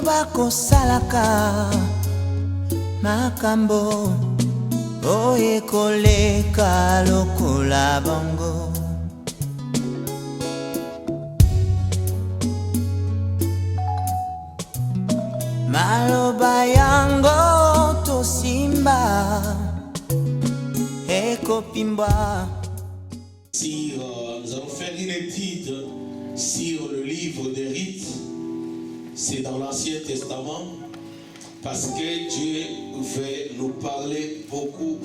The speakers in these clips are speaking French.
Maloba kosalaka makambo oye koleka lokola bongo. Maloba yango tosimba ekopimba. Si nous allons faire une étude sur le livre des rites, c'est dans l'Ancien Testament, parce que Dieu veut nous parler beaucoup,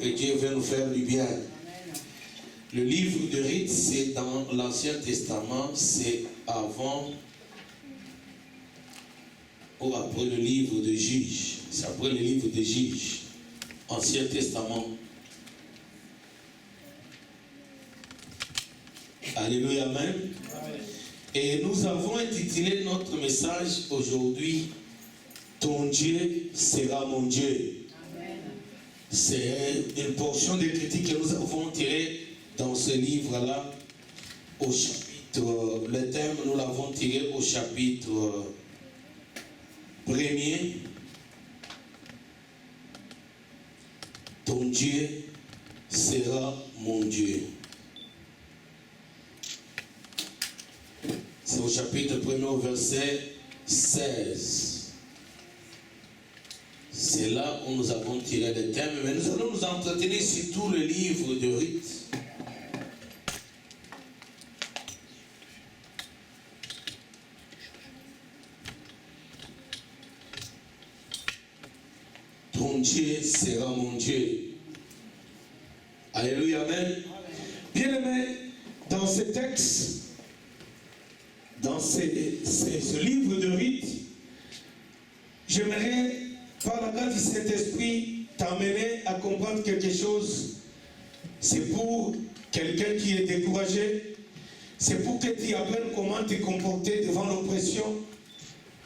et Dieu veut nous faire du bien. Le livre des rites, c'est dans l'Ancien Testament, c'est avant ou après le livre de Juges. C'est après le livre de Juges, Ancien Testament. Alléluia, amen. Et nous avons intitulé notre message aujourd'hui, ton Dieu sera mon Dieu. C'est une portion de critique que nous avons tirée dans ce livre-là, au chapitre, le thème nous l'avons tiré au chapitre 1er. Ton Dieu sera mon Dieu. C'est au chapitre 1er au verset 16. C'est là où nous avons tiré le thème, mais nous allons nous entretenir sur tout le livre de rites. Ton Dieu sera mon Dieu. Alléluia, amen. Bien aimé, dans ce texte, dans ce livre de rites, j'aimerais, par la grâce du Saint-Esprit, t'amener à comprendre quelque chose. C'est pour quelqu'un qui est découragé, c'est pour que tu apprennes comment te comporter devant l'oppression,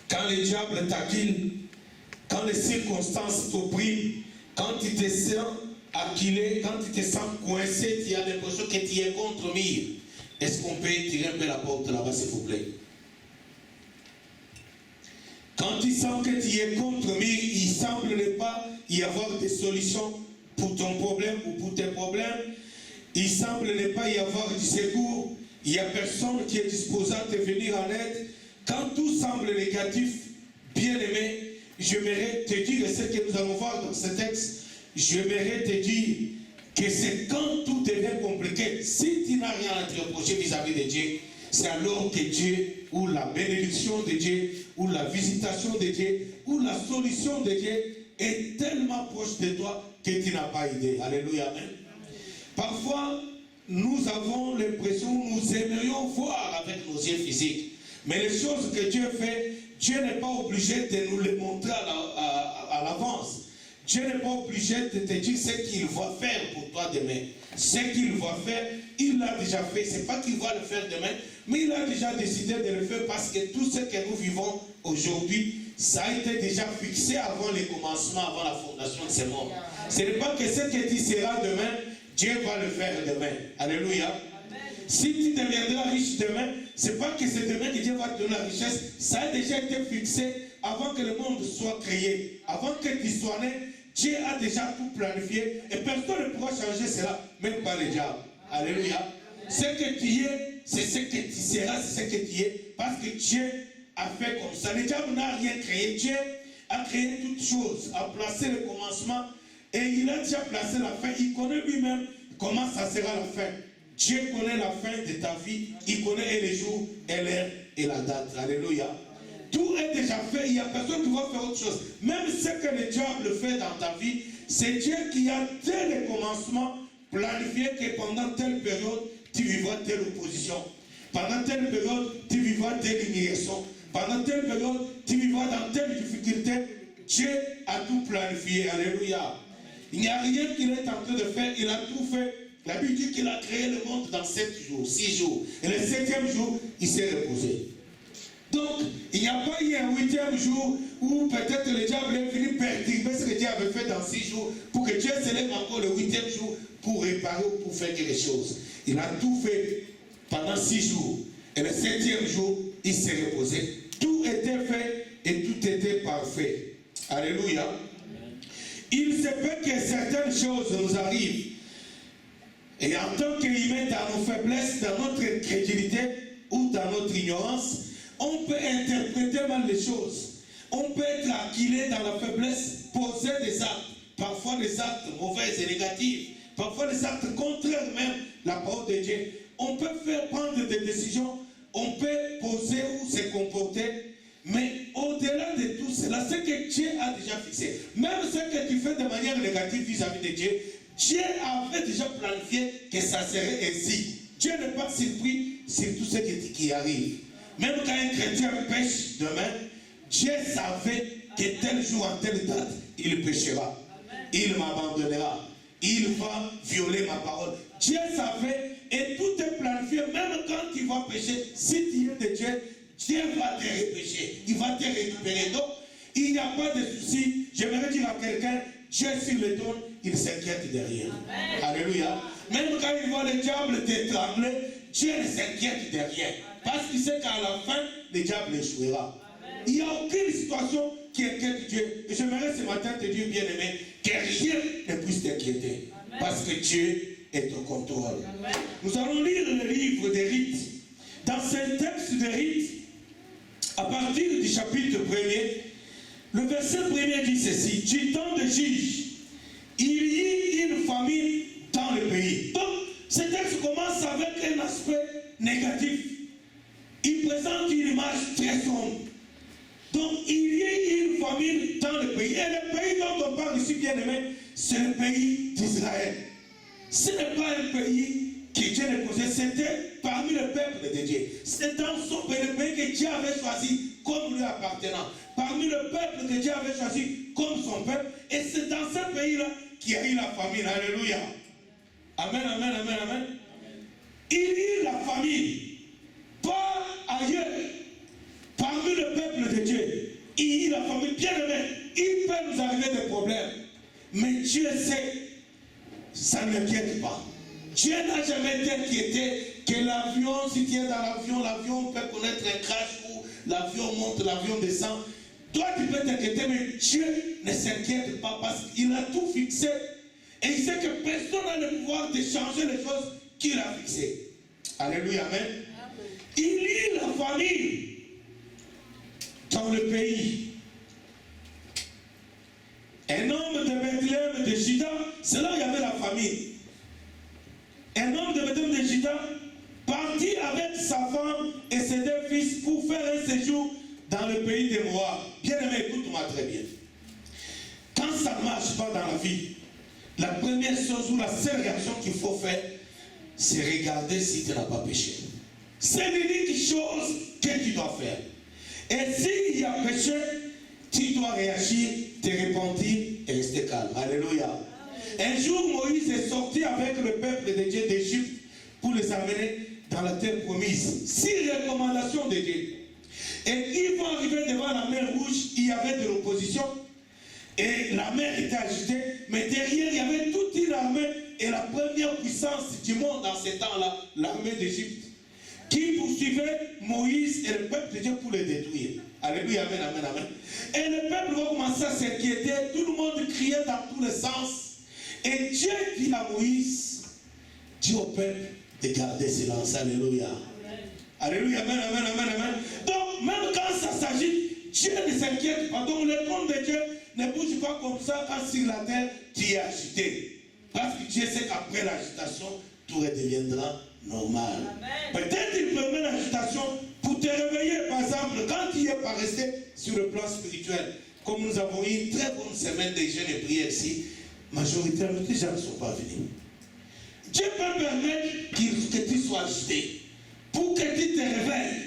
quand le diable t'aquile, quand les circonstances t'oppriment, quand tu te sens acculé, quand tu te sens coincé, tu as l'impression que tu es contre mur. Est-ce qu'on peut tirer un peu la porte là-bas, s'il vous plaît? Quand tu sens que tu es contre mur, il ne semble pas y avoir des solutions pour ton problème ou pour tes problèmes. Il ne semble pas y avoir du secours. Il n'y a personne qui est disposé à te venir en aide. Quand tout semble négatif, bien aimé, j'aimerais te dire, et ce que nous allons voir dans ce texte, j'aimerais te dire que c'est quand tout devient compliqué, si tu n'as rien à te reprocher vis-à-vis de Dieu, c'est alors que Dieu, ou la bénédiction de Dieu, ou la visitation de Dieu, ou la solution de Dieu est tellement proche de toi que tu n'as pas idée. Alléluia, amen. Parfois, nous avons l'impression, nous aimerions voir avec nos yeux physiques, mais les choses que Dieu fait, Dieu n'est pas obligé de nous les montrer à l'avance. Dieu n'est pas obligé de te dire ce qu'il va faire pour toi demain. Ce qu'il va faire, il l'a déjà fait. Ce n'est pas qu'il va le faire demain, mais il a déjà décidé de le faire parce que tout ce que nous vivons aujourd'hui, ça a été déjà fixé avant le commencement, avant la fondation de ce monde. Ce n'est pas que ce que tu seras demain, Dieu va le faire demain. Alléluia. Amen. Si tu deviendras riche demain, ce n'est pas que c'est demain que Dieu va te donner la richesse. Ça a déjà été fixé avant que le monde soit créé. Avant que tu sois né, Dieu a déjà tout planifié et personne ne pourra changer cela, même pas le diable. Alléluia. Ce que tu es, c'est ce que tu seras, c'est ce que tu es, parce que Dieu a fait comme ça. Le diable n'a rien créé. Dieu a créé toutes choses, a placé le commencement et il a déjà placé la fin. Il connaît lui-même comment ça sera la fin. Dieu connaît la fin de ta vie. Il connaît les jours et l'heure et la date. Alléluia. Tout est déjà fait, il n'y a personne qui va faire autre chose. Même ce que le diable fait dans ta vie, c'est Dieu qui a dès le commencement planifié que pendant telle période, tu vivras telle opposition. Pendant telle période, tu vivras telle humiliation. Pendant telle période, tu vivras dans telle difficulté. Dieu a tout planifié. Alléluia. Il n'y a rien qu'il est en train de faire, il a tout fait. La Bible dit qu'il a créé le monde dans 7 jours, 6 jours. Et le 7e jour, il s'est reposé. Donc, il n'y a pas eu un 8e jour où peut-être le diable est venu perturber ce que Dieu avait fait dans 6 jours pour que Dieu se lève encore le 8e jour pour réparer ou pour faire quelque chose. Il a tout fait pendant 6 jours. Et le 7e jour, il s'est reposé. Tout était fait tout était parfait. Alléluia. Il se peut que certaines choses nous arrivent. Et en tant qu'humains, dans nos faiblesses, dans notre incrédulité ou dans notre ignorance, on peut interpréter mal les choses. On peut être acquilé dans la faiblesse, poser des actes, parfois des actes mauvais et négatifs, parfois des actes contraires même à la parole de Dieu. On peut faire prendre des décisions, on peut poser ou se comporter, mais au-delà de tout cela, ce que Dieu a déjà fixé, même ce que tu fais de manière négative vis-à-vis de Dieu, Dieu avait déjà planifié que ça serait ainsi. Dieu n'est pas surpris sur tout ce qui arrive. Même quand un chrétien pêche demain, Dieu savait que tel jour, en telle date, il péchera. Il m'abandonnera. Il va violer ma parole. Dieu savait et tout est planifié. Même quand tu vas pécher, si tu es de Dieu, Dieu va te repêcher. Il va te récupérer. Donc, il n'y a pas de souci. J'aimerais dire à quelqu'un, Dieu sur le trône, il s'inquiète de rien. Alléluia. Même quand il voit le diable t'étrangler, Dieu ne s'inquiète de rien. Parce qu'il sait qu'à la fin, le diable échouera. Il n'y a aucune situation qui inquiète Dieu. Et j'aimerais ce matin te dire, bien-aimé, que rien ne puisse t'inquiéter. Parce que Dieu est au contrôle. Nous allons lire le livre des rites. Dans ce texte de rites, à partir du chapitre 1er, le verset 1er dit ceci: du temps de juge, il y eut une famine dans le pays. Donc, ce texte commence avec un aspect négatif. Il présente une image très sombre. Donc, il y a une famine dans le pays. Et le pays dont on parle ici, bien aimé, c'est le pays d'Israël. Ce n'est pas un pays que Dieu ne posait, c'était parmi le peuple de Dieu. C'est dans son pays, le pays que Dieu avait choisi comme lui appartenant. Parmi le peuple que Dieu avait choisi comme son peuple. Et c'est dans ce pays-là qu'il y a eu la famine. Alléluia. Amen, amen, amen, amen. Il y a eu la famine. Pas ailleurs. Parmi le peuple de Dieu, il y a eu la famine. Bien aimé, il peut nous arriver des problèmes. Mais Dieu sait, ça ne l'inquiète pas. Dieu n'a jamais été inquiété que l'avion, si tu es dans l'avion, l'avion peut connaître un crash où l'avion monte, l'avion descend. Toi, tu peux t'inquiéter, mais Dieu ne s'inquiète pas parce qu'il a tout fixé. Et il sait que personne n'a le pouvoir de changer les choses qu'il a fixées. Alléluia, amen. Il y a la famille dans le pays. Un homme de Bethléem de Juda, c'est là où il y avait la famille. Un homme de Bethléem de Juda partit avec sa femme et ses deux fils pour faire un séjour dans le pays de Moab. Bien aimé, écoute-moi très bien. Quand ça ne marche pas dans la vie, la première chose ou la seule réaction qu'il faut faire, c'est regarder si tu n'as pas péché. C'est l'unique chose que tu dois faire. Et s'il y a péché, tu dois réagir, te repentir et rester calme. Alléluia. Un jour, Moïse est sorti avec le peuple de Dieu d'Égypte pour les amener dans la terre promise. 6 recommandations de Dieu. Et ils vont arriver devant la mer Rouge, il y avait de l'opposition. Et la mer était agitée, mais derrière, il y avait toute une armée. Et la première puissance du monde dans ces temps-là, l'armée d'Égypte, qui poursuivait Moïse et le peuple de Dieu pour les détruire. Alléluia, amen, amen, amen. Et le peuple va commencer à s'inquiéter, tout le monde criait dans tous les sens. Et Dieu dit à Moïse, dit au peuple de garder silence. Alléluia. Amen. Alléluia, amen, amen, amen, amen. Donc, même quand ça s'agit, Dieu ne s'inquiète pas. Donc, le trône de Dieu ne bouge pas comme ça quand sur la terre, tu es agité. Parce que Dieu sait qu'après l'agitation, tout redeviendra normal. Peut-être il permet l'agitation pour te réveiller. Par exemple, quand tu n'es pas resté sur le plan spirituel, comme nous avons eu une très bonne semaine de jeûne et prière ici, majoritairement, les gens ne sont pas venus. Dieu peut permettre que tu sois agité pour que tu te réveilles.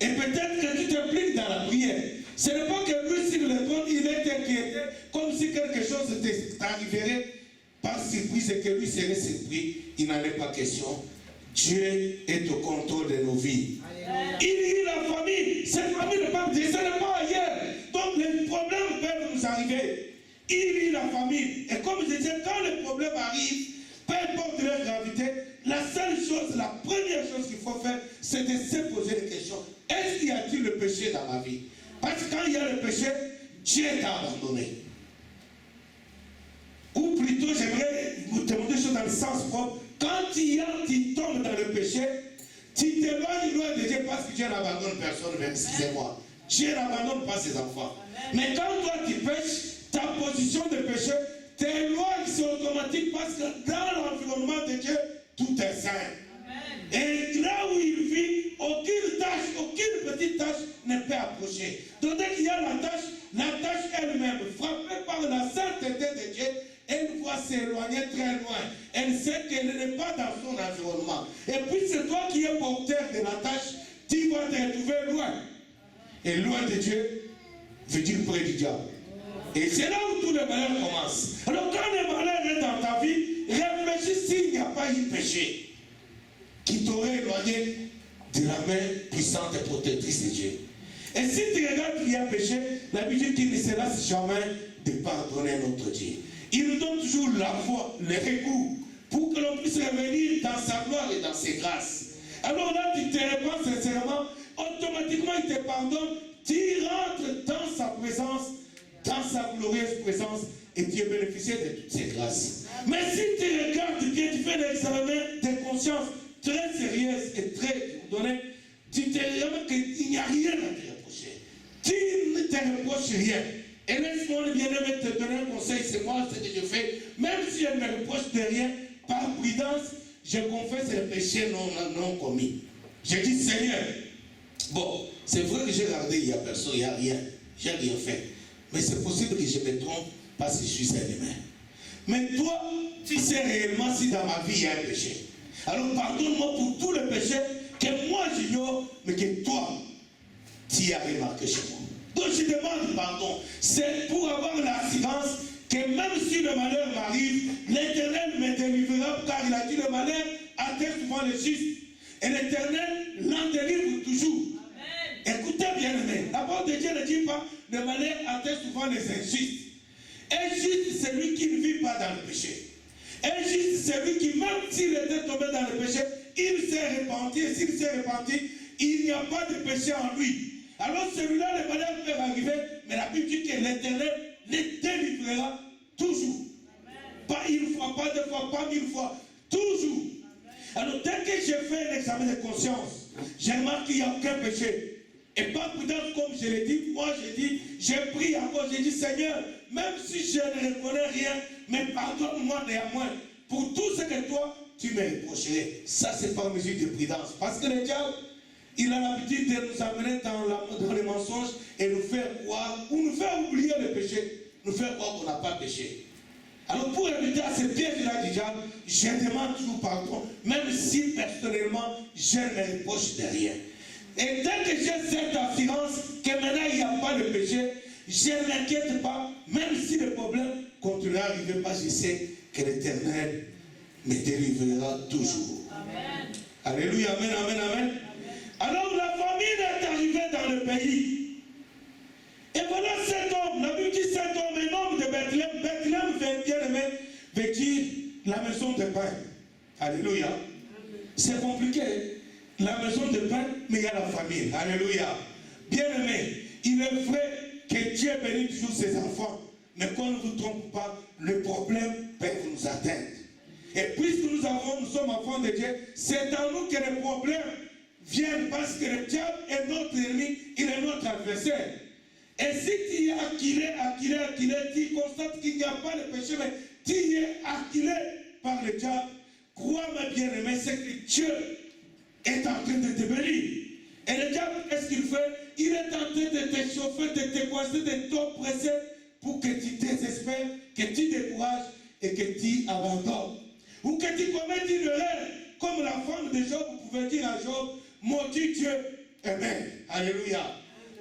Et peut-être que tu t'impliques dans la prière. Ce n'est pas que lui, sur le trône, il est inquiété, comme si quelque chose t'arriverait par surprise et que lui serait surpris. Il n'en est pas question. Dieu est au contrôle de nos vies. Alléluia. Il y a la famille. Cette famille ne pas dire, ce n'est pas ailleurs. Donc les problèmes peuvent nous arriver. Il y a la famille. Et comme je disais, quand les problèmes arrivent, peu importe leur gravité, la seule chose, la première chose qu'il faut faire, c'est de se poser des questions. Est-ce qu'il y a-t-il le péché dans ma vie? Parce que quand il y a le péché, Dieu t'a abandonné. Ou plutôt, j'aimerais vous demander des choses dans le sens propre. Quand tu tombes dans le péché, tu t'éloignes loin de Dieu parce que Dieu n'abandonne personne, même excusez-moi. Dieu n'abandonne pas ses enfants. Amen. Mais quand toi tu pêches, ta position de péché t'éloigne, c'est automatique parce que dans l'environnement de Dieu, tout est saint. Amen. Et là où il vit, aucune tâche, aucune petite tâche ne peut approcher. Donc dès qu'il y a la tâche elle-même, frappée par la sainteté de Dieu, elle doit s'éloigner très loin. Elle sait qu'elle n'est pas dans son environnement. Et puis c'est toi qui es porteur de la tâche, tu vas te retrouver loin. Et loin de Dieu veut dire près du diable. Et c'est là où tout le malheur commence. Alors quand le malheur est dans ta vie, réfléchis s'il n'y a pas eu péché qui t'aurait éloigné de la main puissante et protectrice de Dieu. Et si tu regardes qu'il y a péché, la Bible qu'il ne se lasse jamais de pardonner notre Dieu. Il nous donne toujours la voie, le recours, pour que l'on puisse revenir dans sa gloire et dans ses grâces. Alors là, tu te répands sincèrement, automatiquement il te pardonne, tu rentres dans sa présence, dans sa glorieuse présence, et tu es bénéficiaire de toutes ses grâces. Mais si tu regardes bien, tu fais l'examen de conscience très sérieuse et très donnée, tu te rends qu'il n'y a rien à te reprocher. Tu ne te reproches rien. Et laisse-moi le bien-aimé te donner un conseil, c'est moi ce que je fais. Même si je ne me reproche de rien, par prudence, je confesse le péché non commis. Je dis, Seigneur, bon, c'est vrai que j'ai regardé, il n'y a personne, il n'y a rien. J'ai rien fait. Mais c'est possible que je me trompe parce que je suis un humain. Mais toi, tu sais réellement si dans ma vie il y a un péché. Alors pardonne-moi pour tous les péchés que moi j'ignore, mais que toi, tu as remarqué chez moi. Donc je demande pardon. C'est pour avoir l'assurance que même si le malheur m'arrive, l'Éternel me délivrera, car il a dit le malheur atteint souvent le juste. Et l'Éternel l'en délivre toujours. Amen. Écoutez bien aimé, la parole de Dieu ne dit pas le malheur atteint souvent les injustes. Injuste, c'est lui qui ne vit pas dans le péché. Injuste, c'est lui qui, même s'il était tombé dans le péché, il s'est repenti. Et s'il s'est repenti, il n'y a pas de péché en lui. Alors celui-là, le malheur peut arriver, mais la Bible dit que l'Éternel les délivrera toujours. Amen. Pas une fois, pas deux fois, pas mille fois, toujours. Amen. Alors dès que j'ai fait un examen de conscience, j'ai remarqué qu'il n'y a aucun péché. Et par prudence, comme je l'ai dit, moi j'ai pris encore, j'ai dit Seigneur, même si je ne reconnais rien, mais pardonne-moi néanmoins pour tout ce que toi tu me reprocherais. Ça c'est par mesure de prudence. Parce que le diable, il a l'habitude de nous amener dans les mensonges et nous faire croire, ou nous faire oublier le péché, nous faire croire qu'on n'a pas péché. Alors pour éviter à ces pièges-là du diable, je demande toujours pardon, même si personnellement je ne me reproche de rien. Et dès que j'ai cette assurance que maintenant il n'y a pas de péché, je ne m'inquiète pas, même si le problème continue à arriver, parce que je sais que l'Éternel me délivrera toujours. Amen. Alléluia, amen, amen, amen. Alors la famine est arrivée dans le pays. Et voilà cet homme, la Bible dit cet homme, un homme de Bethléem. Bethléem, bien aimé, veut dire la maison de pain. Alléluia. C'est compliqué. La maison de pain, mais il y a la famille. Alléluia. Bien aimé, il est vrai que Dieu bénit toujours ses enfants. Mais qu'on ne vous trompe pas, le problème peut nous atteindre. Et puisque nous sommes enfants de Dieu, c'est en nous que les problèmes viennent parce que le diable est notre ennemi, il est notre adversaire. Et si tu es acculé, tu constates qu'il n'y a pas de péché, mais tu es acculé par le diable, crois-moi bien aimé, c'est que Dieu est en train de te bénir. Et le diable, qu'est-ce qu'il fait? Il est en train de te chauffer, de te coincer, de t'oppresser pour que tu désespères, que tu décourages et que tu abandonnes. Ou que tu commettes une erreur, comme la femme de Job, vous pouvez dire à Job, maudit Dieu. Amen. Alléluia.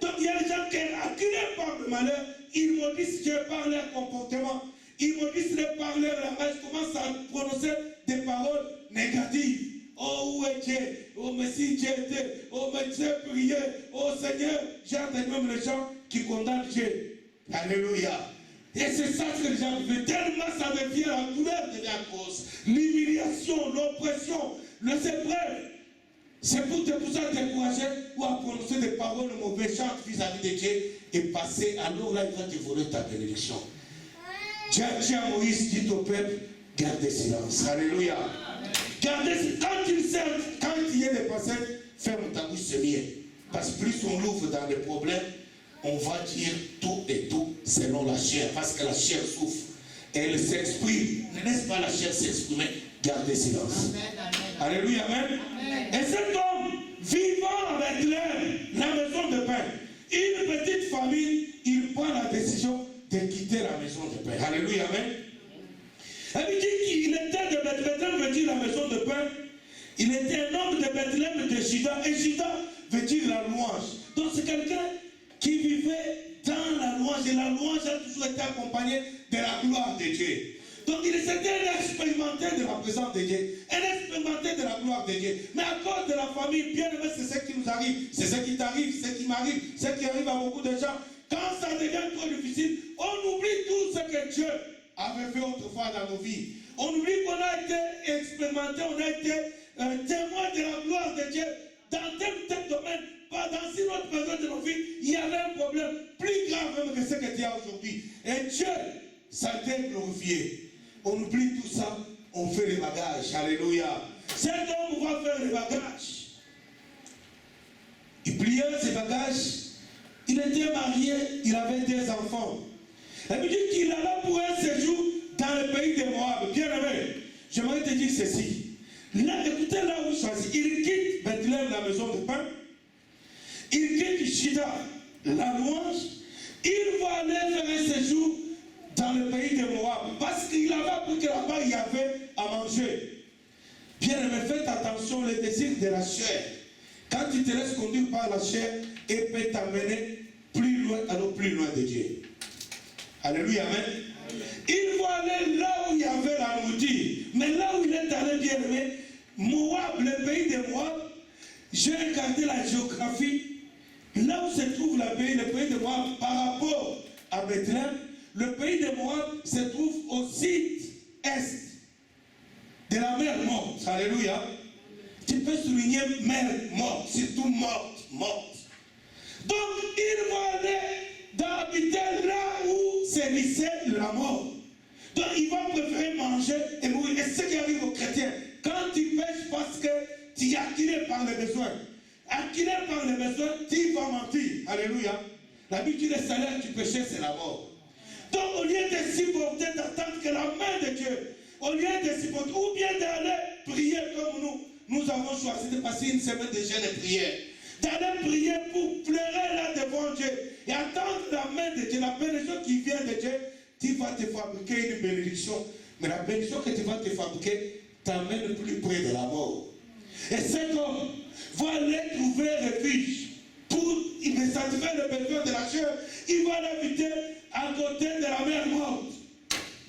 Donc il y a des gens qui sont acculés par le malheur, ils maudissent Dieu par leur comportement, ils maudissent Dieu par leur langage, commencent à prononcer des paroles négatives. Oh, où est Dieu? Oh, mais si Dieu était, oh, mais Dieu priait, oh Seigneur, j'ai entendu même les gens qui condamnent Dieu. Alléluia. Et c'est ça que les gens veulent. Tellement ça devient la douleur de la cause. L'humiliation, l'oppression, le sépreuve. C'est pour te pousser à décourager ou à prononcer des paroles mauvaises vis-à-vis de Dieu et passer. Alors là, il va te voler ta bénédiction. Dieu a dit à Moïse, dit au peuple, gardez silence. Alléluia. Gardez silence. Quand il y a des pensées, ferme ta bouche, c'est mieux. Parce que plus on l'ouvre dans les problèmes, on va dire tout et tout selon la chair. Parce que la chair souffre. Elle s'exprime. Ne laisse pas la chair s'exprimer. Gardez silence. Amen. Alléluia. Amen. Et cet homme, vivant avec la maison de pain, une petite famille, il prend la décision de quitter la maison de pain. Alléluia. Amen. Elle dit qu'il était de Bethléem, veut dire la maison de pain. Il était un homme de Bethléem de Juda. Et Juda veut dire la louange. Donc c'est quelqu'un qui vivait dans la louange. Et la louange a toujours été accompagnée de la gloire de Dieu. Donc il était un expérimenté de la présence de Dieu. Un expérimenté de la gloire de Dieu. Mais à cause de la famille, bien aimé, c'est ce qui nous arrive. C'est ce qui t'arrive, c'est ce qui m'arrive, c'est ce qui arrive à beaucoup de gens. Quand ça devient trop difficile, on oublie tout ce que Dieu avait fait autrefois dans nos vies. On oublie qu'on a été expérimenté, on a été témoin de la gloire de Dieu dans tel domaine. Pas dans une autre période de nos vies, il y avait un problème plus grave même que ce que tu as aujourd'hui. Et Dieu, ça a été glorifié. On oublie tout ça, on fait les bagages. Alléluia. Cet homme va faire les bagages. Il pliait ses bagages. Il était marié, il avait 2 enfants. Elle me dit qu'il allait pour un séjour dans le pays de Moab. Bien aimé, j'aimerais te dire ceci. Là, écoutez là où il choisit. Il quitte Bethléem, la maison de pain. Il quitte Juda, la louange. Il va aller faire un séjour dans le pays de Moab. Parce qu'il avait appris que là-bas, il y avait à manger. Bien aimé, faites attention, le désir de la chair. Quand tu te laisses conduire par la chair, il peut t'amener plus loin, alors plus loin de Dieu. Alléluia, amen. Il va aller là où il y avait la nourriture. Mais là où il est allé, bien aimé, Moab, le pays de Moab, j'ai regardé la géographie. Là où se trouve le pays de Moab, par rapport à Bethléem, le pays de Moab se trouve au sud-est de la mer morte. Alléluia. Tu peux souligner mer morte, surtout morte. Donc, il va aller habiter là où sévissait la mort. Donc, il va préférer manger et mourir. Et ce qui arrive aux chrétiens, quand tu pêches parce que tu es acquis par les besoins, tu vas mentir. Alléluia. L'habitude des salaires du péché, c'est la mort. Donc, au lieu de supporter, d'attendre que la main de Dieu, au lieu de supporter, ou bien d'aller prier comme nous avons choisi de passer une semaine de jeûne et prière, d'aller prier pour pleurer là devant Dieu et attendre la main de Dieu, la bénédiction qui vient de Dieu, tu vas te fabriquer une bénédiction. Mais la bénédiction que tu vas te fabriquer t'amène plus près de la mort. Et cet homme va aller trouver refuge pour satisfaire le besoin de la chair. Il va l'habiter à côté de la mer morte,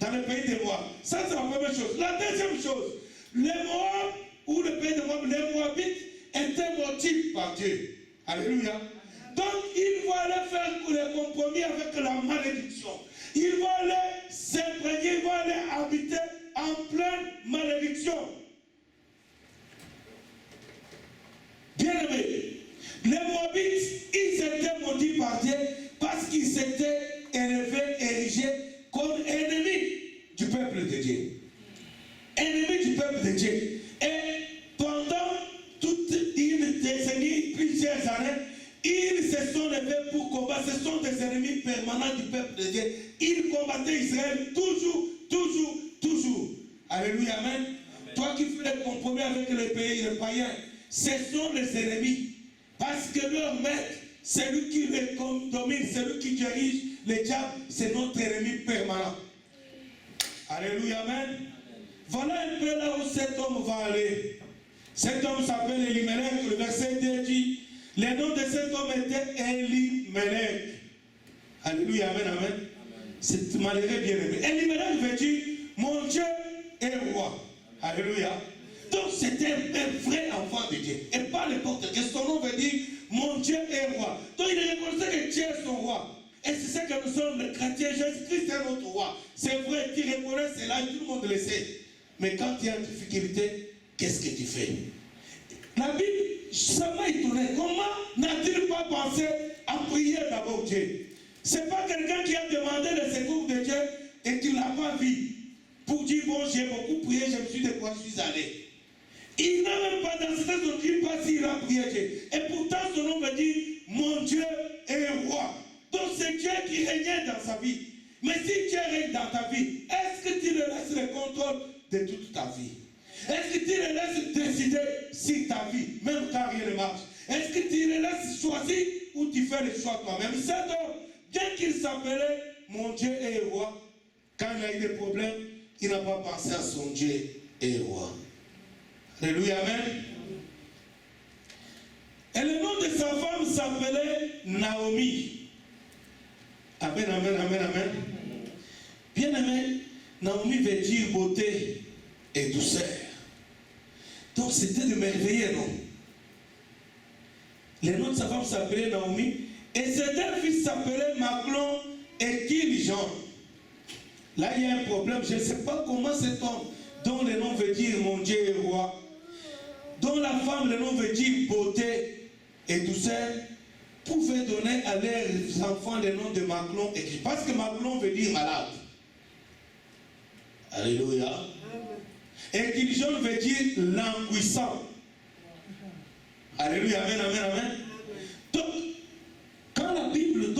dans le pays de Moab. Ça, c'est la première chose. La deuxième chose, les Moab, ou le pays de Moab, les Moabites étaient motivés par Dieu. Alléluia. Donc, il va aller faire le compromis avec la malédiction. Il va aller s'imprégner, il va aller habiter en pleine malédiction. Bien aimé, les Moabites, ils étaient maudits par Dieu parce qu'ils s'étaient élevés, érigés comme ennemis du peuple de Dieu. Ennemis du peuple de Dieu. Et pendant toute une décennie, plusieurs années, ils se sont levés pour combattre. Ce sont des ennemis permanents du peuple de Dieu. Ils combattaient Israël toujours. Alléluia, amen. Amen. Toi qui fais des compromis avec les pays, les païens, ce sont les ennemis. Parce que leur maître, celui qui les domine, celui qui dirige les diables, c'est notre ennemi permanent. Alléluia, amen. Voilà un peu là où cet homme va aller. Cet homme s'appelle Elimelech. Le verset 2 dit, le nom de cet homme était Elimelech. Alléluia, amen, amen. C'est malheureux bien aimé. Elimelech veut dire, mon Dieu est roi. Alléluia. Donc c'était un vrai enfant de Dieu. Et pas n'importe quel. Son nom veut dire, mon Dieu est roi. Donc il reconnaissait que Dieu est son roi. Et c'est ce que nous sommes les chrétiens. Jésus-Christ est notre roi. C'est vrai, tu reconnais cela, tout le monde le sait. Mais quand tu es en difficulté, qu'est-ce que tu fais? La Bible, ça m'a étonné. Comment n'a-t-il pas pensé à prier d'abord Dieu? Ce n'est pas quelqu'un qui a demandé le secours de Dieu et qui ne l'a pas vu. Pour dire, bon, j'ai beaucoup prié, je me suis de quoi je suis allé. Il n'a même pas dans cette zone, on ne dit pas s'il a prié Dieu. Et pourtant, son nom veut dire, mon Dieu est roi. Donc c'est Dieu qui régnait dans sa vie. Mais si Dieu règne dans ta vie, est-ce que tu le laisses le contrôle de toute ta vie? Est-ce que tu le laisses décider si ta vie, même quand rien ne marche? Est-ce que tu le laisses choisir ou tu fais le choix toi-même? Cet homme, bien qu'il s'appelait mon Dieu est roi, quand il a eu des problèmes, il n'a pas pensé à son Dieu est roi. Alléluia, amen. Et le nom de sa femme s'appelait Naomi. Amen, amen, amen, amen. Bien aimé, Naomi veut dire beauté et douceur. Donc c'était de merveilleux nom. Le nom de sa femme s'appelait Naomi. Et ses deux fils s'appelaient Maclon et Kiljon. Là il y a un problème. Je ne sais pas comment cet homme, dont le nom veut dire mon Dieu est roi, dont la femme, le nom veut dire beauté et douceur, pouvait donner à leurs enfants le nom de Maclon et Kiljon. Parce que Maclon veut dire malade. Alléluia. Et Kiljon veut dire languissant. Alléluia, amen, amen, amen. Donc, quand la Bible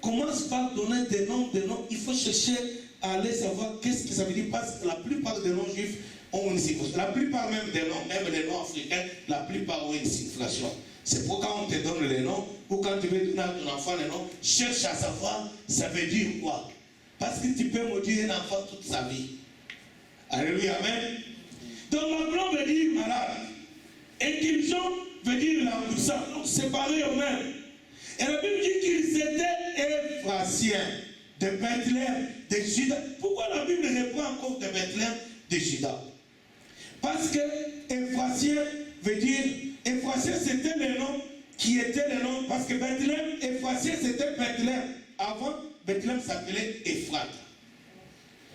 commence par donner des noms, il faut chercher à aller savoir qu'est-ce que ça veut dire, parce que la plupart des noms juifs ont une signification. La plupart même des noms, même les noms africains, la plupart ont une signification. C'est pourquoi quand on te donne les noms, ou quand tu veux donner à ton enfant les noms, cherche à savoir ça veut dire quoi. Parce que tu peux maudire un enfant toute sa vie. Alléluia, amen. Donc Maclon veut dire malade. Et Kiljon veut dire languissant. Donc c'est pareil au même. Et la Bible dit qu'ils étaient Éphrasiens de Bethléem, de Juda. Pourquoi la Bible reprend encore de Bethléem, de Juda? Parce que Éphrasien veut dire, Éphrasien c'était le nom qui était le nom, parce que Bethléem, Éphrasien c'était Bethléem. Avant, Bethléem s'appelait Ephrata.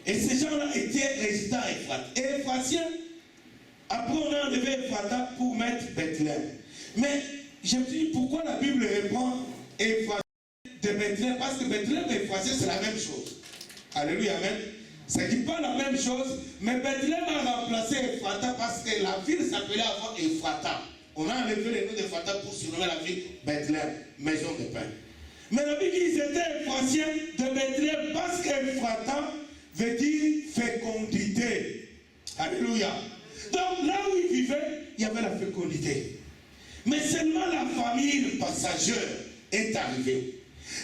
Et ces gens-là étaient résidents à Ephrata. Et Éphrasien, après on a enlevé Ephrata pour mettre Bethléem. Mais je me suis dit, pourquoi la Bible reprend Éphrasien de Bethléem? Parce que Bethléem et Éphrasien c'est la même chose. Alléluia, amen. Ça ne dit pas la même chose, mais Bethléem a remplacé Ephrata parce que la ville s'appelait avant Ephrata. On a enlevé le nom d'Ephrata pour surnommer la ville Bethléem, maison de pain. Mais la Bible dit qu'ils étaient Éphrasiens de Bethléem parce qu'Ephrata veut dire fécondité. Alléluia. Donc là où ils vivaient, il y avait la fécondité. Mais seulement la famille passagère est arrivée.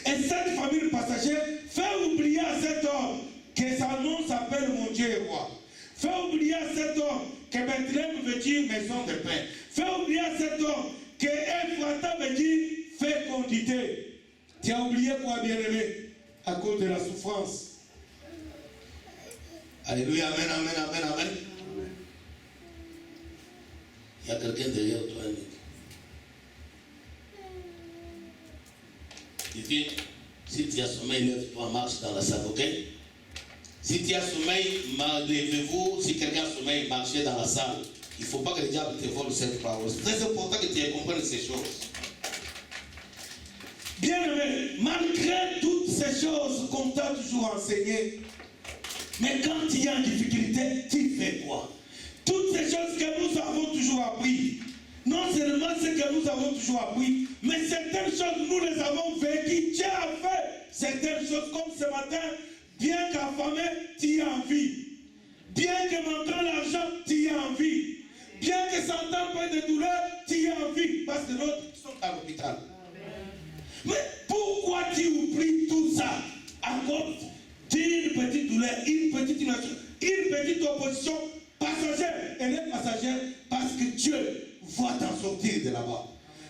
Et cette famille passagère fait oublier à cet homme que son nom s'appelle mon Dieu est roi. Fait oublier à cet homme que Bethléem veut dire maison de pain. Fait oublier à cet homme que Ephrata veut dire fécondité. Tu as oublié quoi, bien-aimé? À cause de la souffrance. Alléluia, amen, amen, amen, amen. Il y a quelqu'un derrière toi, Nick. Dites, si tu as sommeil, lève-toi, marche dans la salle, ok? Si tu as sommeil, levez-vous. Si quelqu'un a sommeil, marchez dans la salle. Il ne faut pas que le diable te vole cette parole. C'est très important que tu comprennes ces choses. Bien aimé, malgré toutes ces choses qu'on t'a toujours enseignées, mais quand tu es en difficulté, tu fais quoi? Toutes ces choses que nous avons toujours appris, non seulement ce que nous avons toujours appris, mais certaines choses, nous les avons vécues. Dieu a fait certaines choses comme ce matin, bien qu'affamé, tu as envie. Bien que manquant l'argent, tu as envie. Bien que sentant pas de douleur, tu as envie. Parce que d'autres sont à l'hôpital. Mais pourquoi tu oublies tout ça à cause d'une petite douleur, une petite innovation, une petite opposition passagère? Elle est passagère parce que Dieu va t'en sortir de là-bas.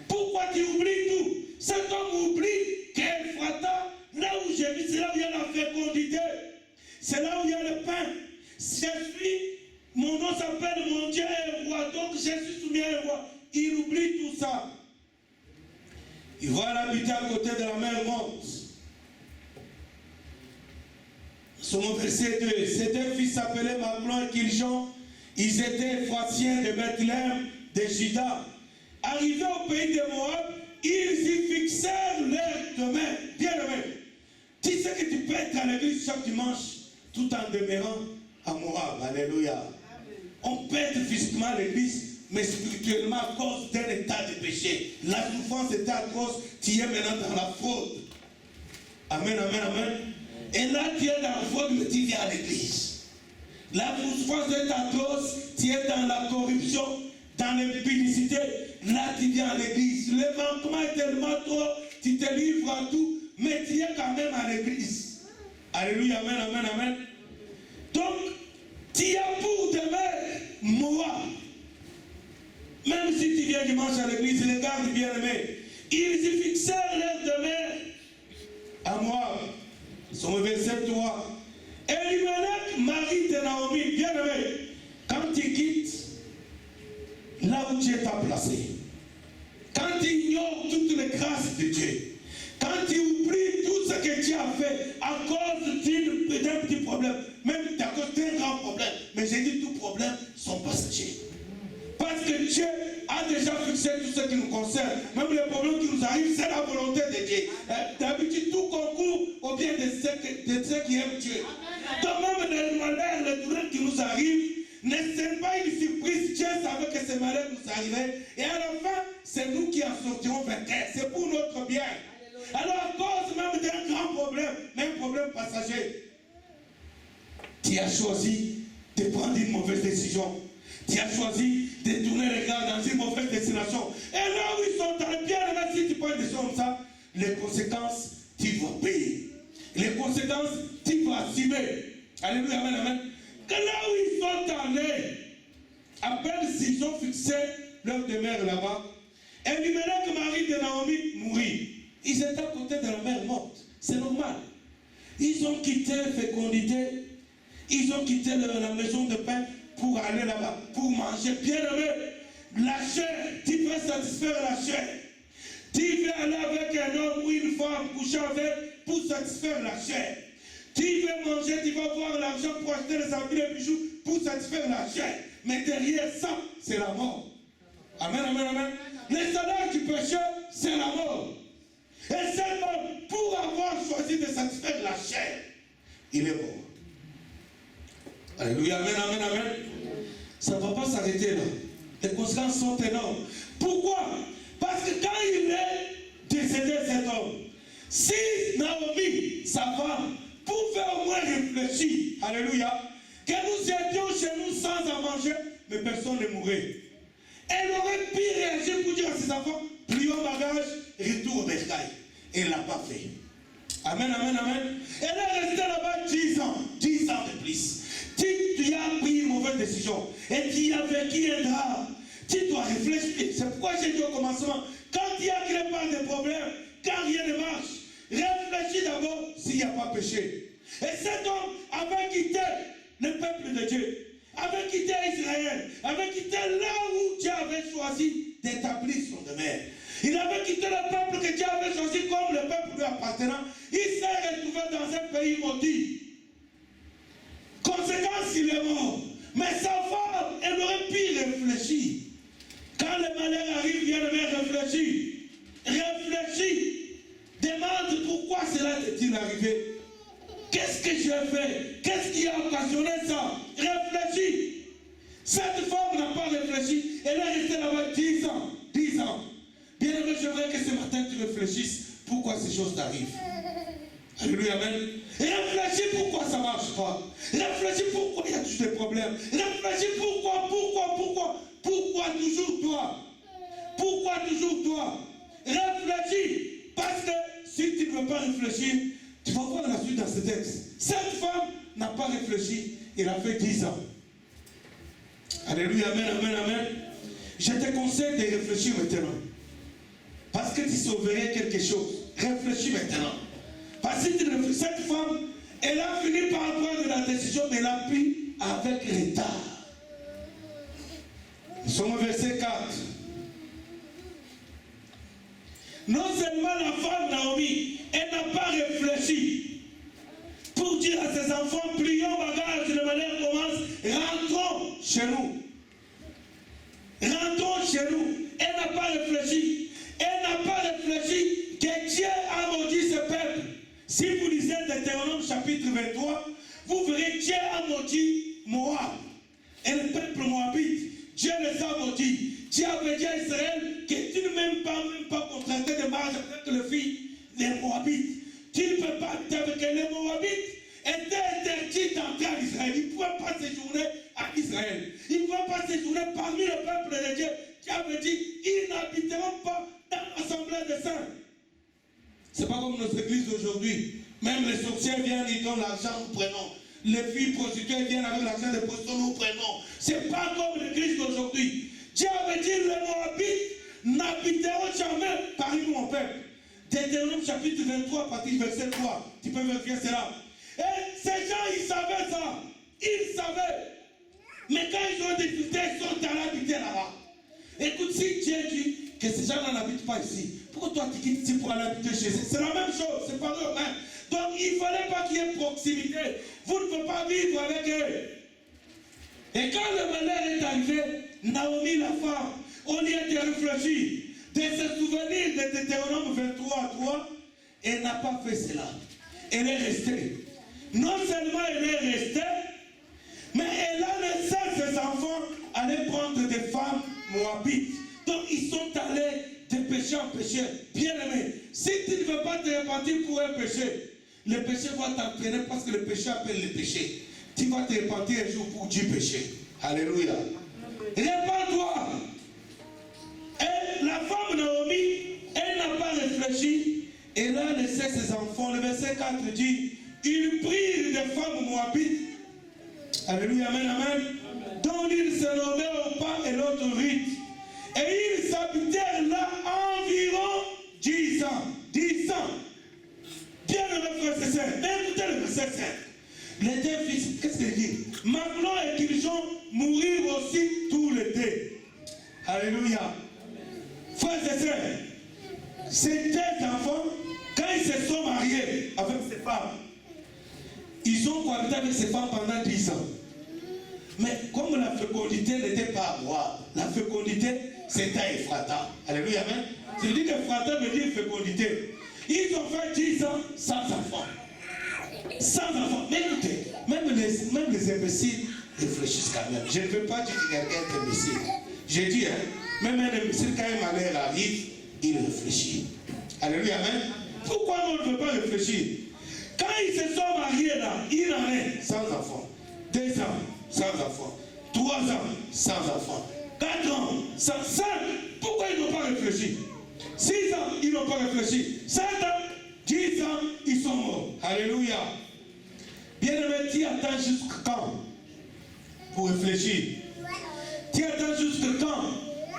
Pourquoi tu oublies tout? Cet homme oublie qu'Ephrata, là où j'ai mis, c'est là où il y a la fécondité. C'est là où il y a le pain. Mon nom s'appelle mon Dieu est roi, donc je suis soumis à un roi. Il oublie tout ça. Il va l'habiter à côté de la mer morte. Sur mon verset 2, ces deux fils s'appelaient Maclon et Kiljon. Ils étaient Éphrasiens de Bethléem, de Juda. arrivés au pays de Moab, ils y fixèrent leur demeure. Bien-aimé, tu sais que tu peux être à l'église chaque dimanche tout en demeurant à Moab. Alléluia. On peut être physiquement à l'église, mais spirituellement à cause d'un état de péché. La souffrance était à cause, tu es maintenant dans la fraude. Amen, amen, amen. Et là, tu es dans la fraude, mais tu viens à l'église. La souffrance est à cause, tu es dans la corruption, dans l'impudicité. Là, tu viens à l'église. Le manquement est tellement trop, tu te livres à tout, mais tu es quand même à l'église. Alléluia, amen, amen, amen. Donc, tu as pour demeure moi. Même si tu viens dimanche à l'église, les gars bien-aimés, ils y fixèrent leur demeure à moi. Son verset 3. Elimelech, mari de Naomi, bien-aimé, quand tu quittes là où tu es placé, quand tu ignores toutes les grâces de Dieu, quand tu oublies tout ce que tu as fait à cause d'un petit problème, même à cause d'un grand problème, mais j'ai dit tous problèmes sont passagers. Parce que Dieu a déjà fixé tout ce qui nous concerne. Même les problèmes qui nous arrivent, c'est la volonté de Dieu. D'habitude, tout concourt au bien de ceux qui aiment Dieu. Donc même les malheurs, les douleurs qui nous arrivent, ne sont pas une surprise. Dieu savait que ces malheurs nous arrivaient. Et à la fin, c'est nous qui en sortirons vainqueurs. C'est pour notre bien. Alors à cause même d'un grand problème, même problème passager, tu as choisi de prendre une mauvaise décision. Tu as choisi de tourner les gars dans une mauvaise destination. Et là où ils sont allés, bien même si tu prends des choses comme ça, les conséquences, tu vas payer. Les conséquences, tu vas assumer. Alléluia, amen, amen. Que là où ils sont allés, à peine s'ils ont fixé leur demeure là-bas, Elimelech, mari de Naomi, mourit. Ils étaient à côté de la mère morte. C'est normal. Ils ont quitté la fécondité. Ils ont quitté la maison de pain pour aller là-bas, pour manger. Bien aimé, la chair, tu peux satisfaire la chair. Tu veux aller avec un homme ou une femme, coucher avec, pour satisfaire la chair. Tu veux manger, tu vas avoir l'argent pour acheter les habits, les bijoux, pour satisfaire la chair. Mais derrière ça, c'est la mort. Amen, amen, amen. Le salaire du péché, c'est la mort. Et cet homme, pour avoir choisi de satisfaire la chair, il est mort. Alléluia, amen, amen, amen. Ça ne va pas s'arrêter là. Les conséquences sont énormes. Pourquoi? Parce que quand il est décédé, cet homme, si Naomi, sa femme, pouvait au moins réfléchir, alléluia, que nous étions chez nous sans en manger, mais personne ne mourrait. Elle aurait pu réagir pour dire à ses enfants, plions bagage, retour au bercail. Elle ne l'a pas fait. Amen, amen, amen. Elle est restée là-bas 10 ans de plus. Tu as pris une mauvaise décision et tu as vécu un drame. Tu dois réfléchir. C'est pourquoi j'ai dit au commencement, quand il y a quelque part des problèmes, quand rien ne marche, réfléchis d'abord s'il n'y a pas péché. Et cet homme avait quitté le peuple de Dieu, avait quitté Israël, avait quitté là où Dieu avait choisi d'établir son demeure. Il avait quitté le peuple que Dieu avait choisi comme le peuple lui appartenant. Il s'est retrouvé dans un pays maudit. Conséquence, il est mort. Mais sa femme, elle aurait pu réfléchir. Quand le malheur arrive, viens de me réfléchir. Réfléchis. Demande pourquoi cela t'est-il arrivé. Qu'est-ce que j'ai fait? Qu'est-ce qui a occasionné ça? Réfléchis. Cette femme n'a pas réfléchi. Elle est restée là-bas 10 ans. 10 ans. Bien aimé, j'aimerais que ce matin tu réfléchisses pourquoi ces choses t'arrivent. Alléluia, amen. Réfléchis pourquoi ça ne marche pas. Réfléchis pourquoi il y a toujours des problèmes. Réfléchis pourquoi toujours toi. Pourquoi toujours toi. Réfléchis. Parce que si tu ne veux pas réfléchir, tu vas voir la suite dans ce texte. Cette femme n'a pas réfléchi. Elle a fait 10 ans. Alléluia, amen, amen, amen. Je te conseille de réfléchir maintenant. Parce que tu sauverais quelque chose. Réfléchis maintenant. Parce que cette femme, elle a fini par prendre la décision, mais elle a pris avec retard. Nous sommes au verset 4. Non seulement la femme Naomi, elle n'a pas réfléchi pour dire à ses enfants, plions bagage, le malheur commence, rentrons chez nous. Rentrons chez nous. Elle n'a pas réfléchi Si vous lisez Deutéronome chapitre 23, vous verrez Dieu a maudit Moab et le peuple moabite. Dieu les a maudits. Dieu avait dit à Israël que tu ne même pas contracter de mariage avec le fils des Moabites. Tu ne peux pas, que les Moabites étaient interdits d'entrer en Israël. Ils ne pouvaient pas séjourner en Israël. Ils ne pouvaient pas séjourner parmi le peuple de Dieu. Dieu avait dit, ils n'habiteront pas dans l'assemblée des saints. C'est pas comme nos églises d'aujourd'hui. Même les sorcières viennent, ils donnent l'argent, nous prenons. Les filles prostituées viennent avec l'argent des prostituées, nous prenons. C'est pas comme l'église d'aujourd'hui. Dieu avait dit, les Moabites n'habiteront jamais parmi mon peuple. Deutéronome chapitre 23, à partir du verset 3. Tu peux vérifier cela. Et ces gens, ils savaient ça. Ils savaient. Mais quand ils ont difficulté, ils sont allés habiter là-bas. Écoute, si Dieu dit que ces gens-là n'habitent pas ici, pourquoi toi tu quittes ici pour aller habiter chez eux? C'est la même chose, c'est pas eux même. Donc il ne fallait pas qu'il y ait proximité. Vous ne pouvez pas vivre avec eux. Et quand le malheur est arrivé, Naomi, la femme, au lieu de réfléchir, de se souvenir de Deutéronome 23, 3, elle n'a pas fait cela. Elle est restée. Non seulement elle est restée, mais elle a laissé ses enfants aller prendre des femmes moabites. Donc ils sont allés de péché en péché. Bien aimé, si tu ne veux pas te repentir pour un péché, le péché va t'entraîner parce que le péché appelle le péché. Tu vas te repentir un jour pour du péché. Alléluia. Répands-toi. Et la femme Naomi, elle n'a pas réfléchi. Elle a laissé ses enfants. Le verset 4 dit, ils prirent des femmes moabites. Alléluia, amen, amen. Dont ils se nommaient Orpa et l'autre Ruth. Et ils habitèrent là environ 10 ans. 10 ans. Bien aimé frère et sœur, écoutez le verset 5. Les deux fils, qu'est-ce qu'il dit? Maglon et Kiljon mourirent aussi tous les deux. Alléluia. Frères et sœurs, ces deux enfants, quand ils se sont mariés avec ces femmes, ils ont cohabité avec ces femmes pendant 10 ans. Mais comme la fécondité n'était pas à moi, la fécondité c'était à Ephrata. Alléluia, amen. Je dis qu'Ephrata veut dire fécondité. Ils ont fait 10 ans sans enfants. Sans enfants. Mais écoutez, même les imbéciles réfléchissent quand même. Je ne veux pas dire que quelqu'un est imbécile. J'ai dit, même un imbécile, quand un malheur arrive, il réfléchit. Alléluia, amen. Pourquoi on ne veut pas réfléchir? Quand ils se sont mariés là, il en est sans enfants. 2 ans, sans enfants. 3 ans, sans enfants. 4 ans, sans 5. Pourquoi ils n'ont pas réfléchi? 6 ans, ils n'ont pas réfléchi. 7 ans, 10 ans, ils sont morts. Alléluia. Bien-aimé, tu attends jusqu'à quand pour réfléchir? Tu attends jusqu'à quand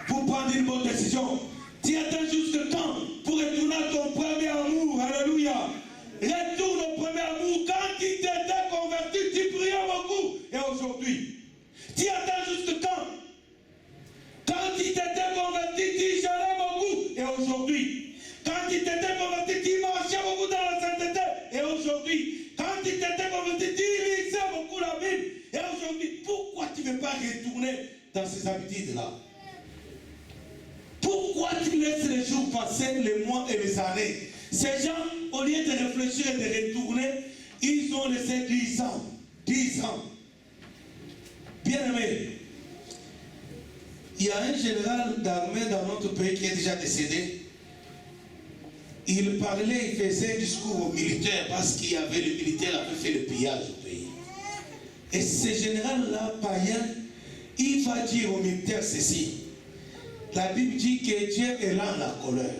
pour prendre une bonne décision? Tu attends jusqu'à quand pour retourner à ton premier amour? Alléluia. Retourne au premier amour. Quand tu t'étais converti, tu priais beaucoup. Et aujourd'hui, tu attends jusqu'à quand? Quand tu t'étais converti, tu jeûnais beaucoup. Et aujourd'hui, quand tu t'étais converti, tu marchais beaucoup dans la sainteté. Et aujourd'hui, quand tu t'étais converti, tu lisais beaucoup la Bible. Et aujourd'hui, pourquoi tu ne veux pas retourner dans ces habitudes-là? Pourquoi tu laisses les jours passer, les mois et les années? Ces gens, au lieu de réfléchir et de retourner, ils ont laissé 10 ans. 10 ans. Bien aimé, il y a un général d'armée dans notre pays qui est déjà décédé. Il parlait, il faisait un discours aux militaires parce qu'il y avait les militaires qui avaient fait le pillage au pays. Et ce général-là, païen, il va dire aux militaires ceci. La Bible dit que Dieu est lent à la colère.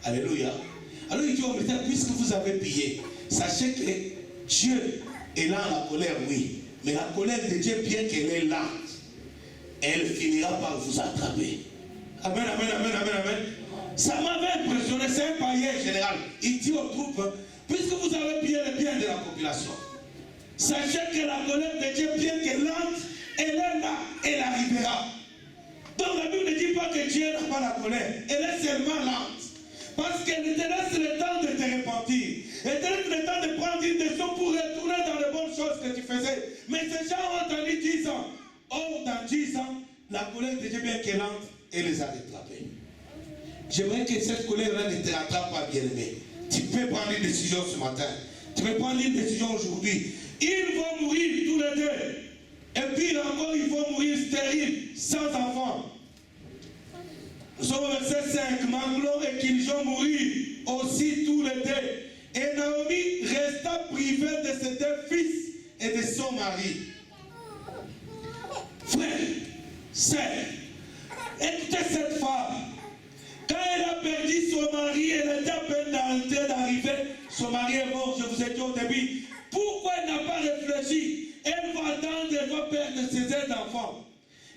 Alléluia. Alors il dit aux militaires, puisque vous avez pillé, sachez que Dieu est lent à la colère, oui. Mais la colère de Dieu, bien qu'elle est lente, elle finira par vous attraper. Amen, amen, amen, amen, amen. Ça m'avait impressionné, c'est un païen général. Il dit aux troupes, puisque vous avez pillé le bien de la population, sachez que la colère de Dieu, bien qu'elle est lente, elle est là, elle arrivera. Donc la Bible ne dit pas que Dieu n'a pas la colère, elle est seulement lente. Parce qu'elle te laisse le temps de te repentir. Elle te laisse le temps de prendre une décision pour retourner dans les bonnes choses que tu faisais. Mais ces gens ont entendu 10 ans. Or, dans 10 ans, la colère de Dieu, bien qu'elle lente, elle les a rattrapés. J'aimerais que cette colère-là ne te rattrape pas, bien aimé. Tu peux prendre une décision ce matin. Tu peux prendre une décision aujourd'hui. Ils vont mourir tous les deux. Et puis encore, ils vont mourir stériles, sans enfants. Nous sommes au verset 5. Maglon et Kiljon moururent aussi tous les deux. Et Naomi resta privée de ses deux fils et de son mari. Frère, sœur, écoutez cette femme. Quand elle a perdu son mari, elle était à peine d'arriver. Son mari est mort, je vous ai dit au début. Pourquoi elle n'a pas réfléchi? Elle va attendre, elle va perdre ses deux enfants.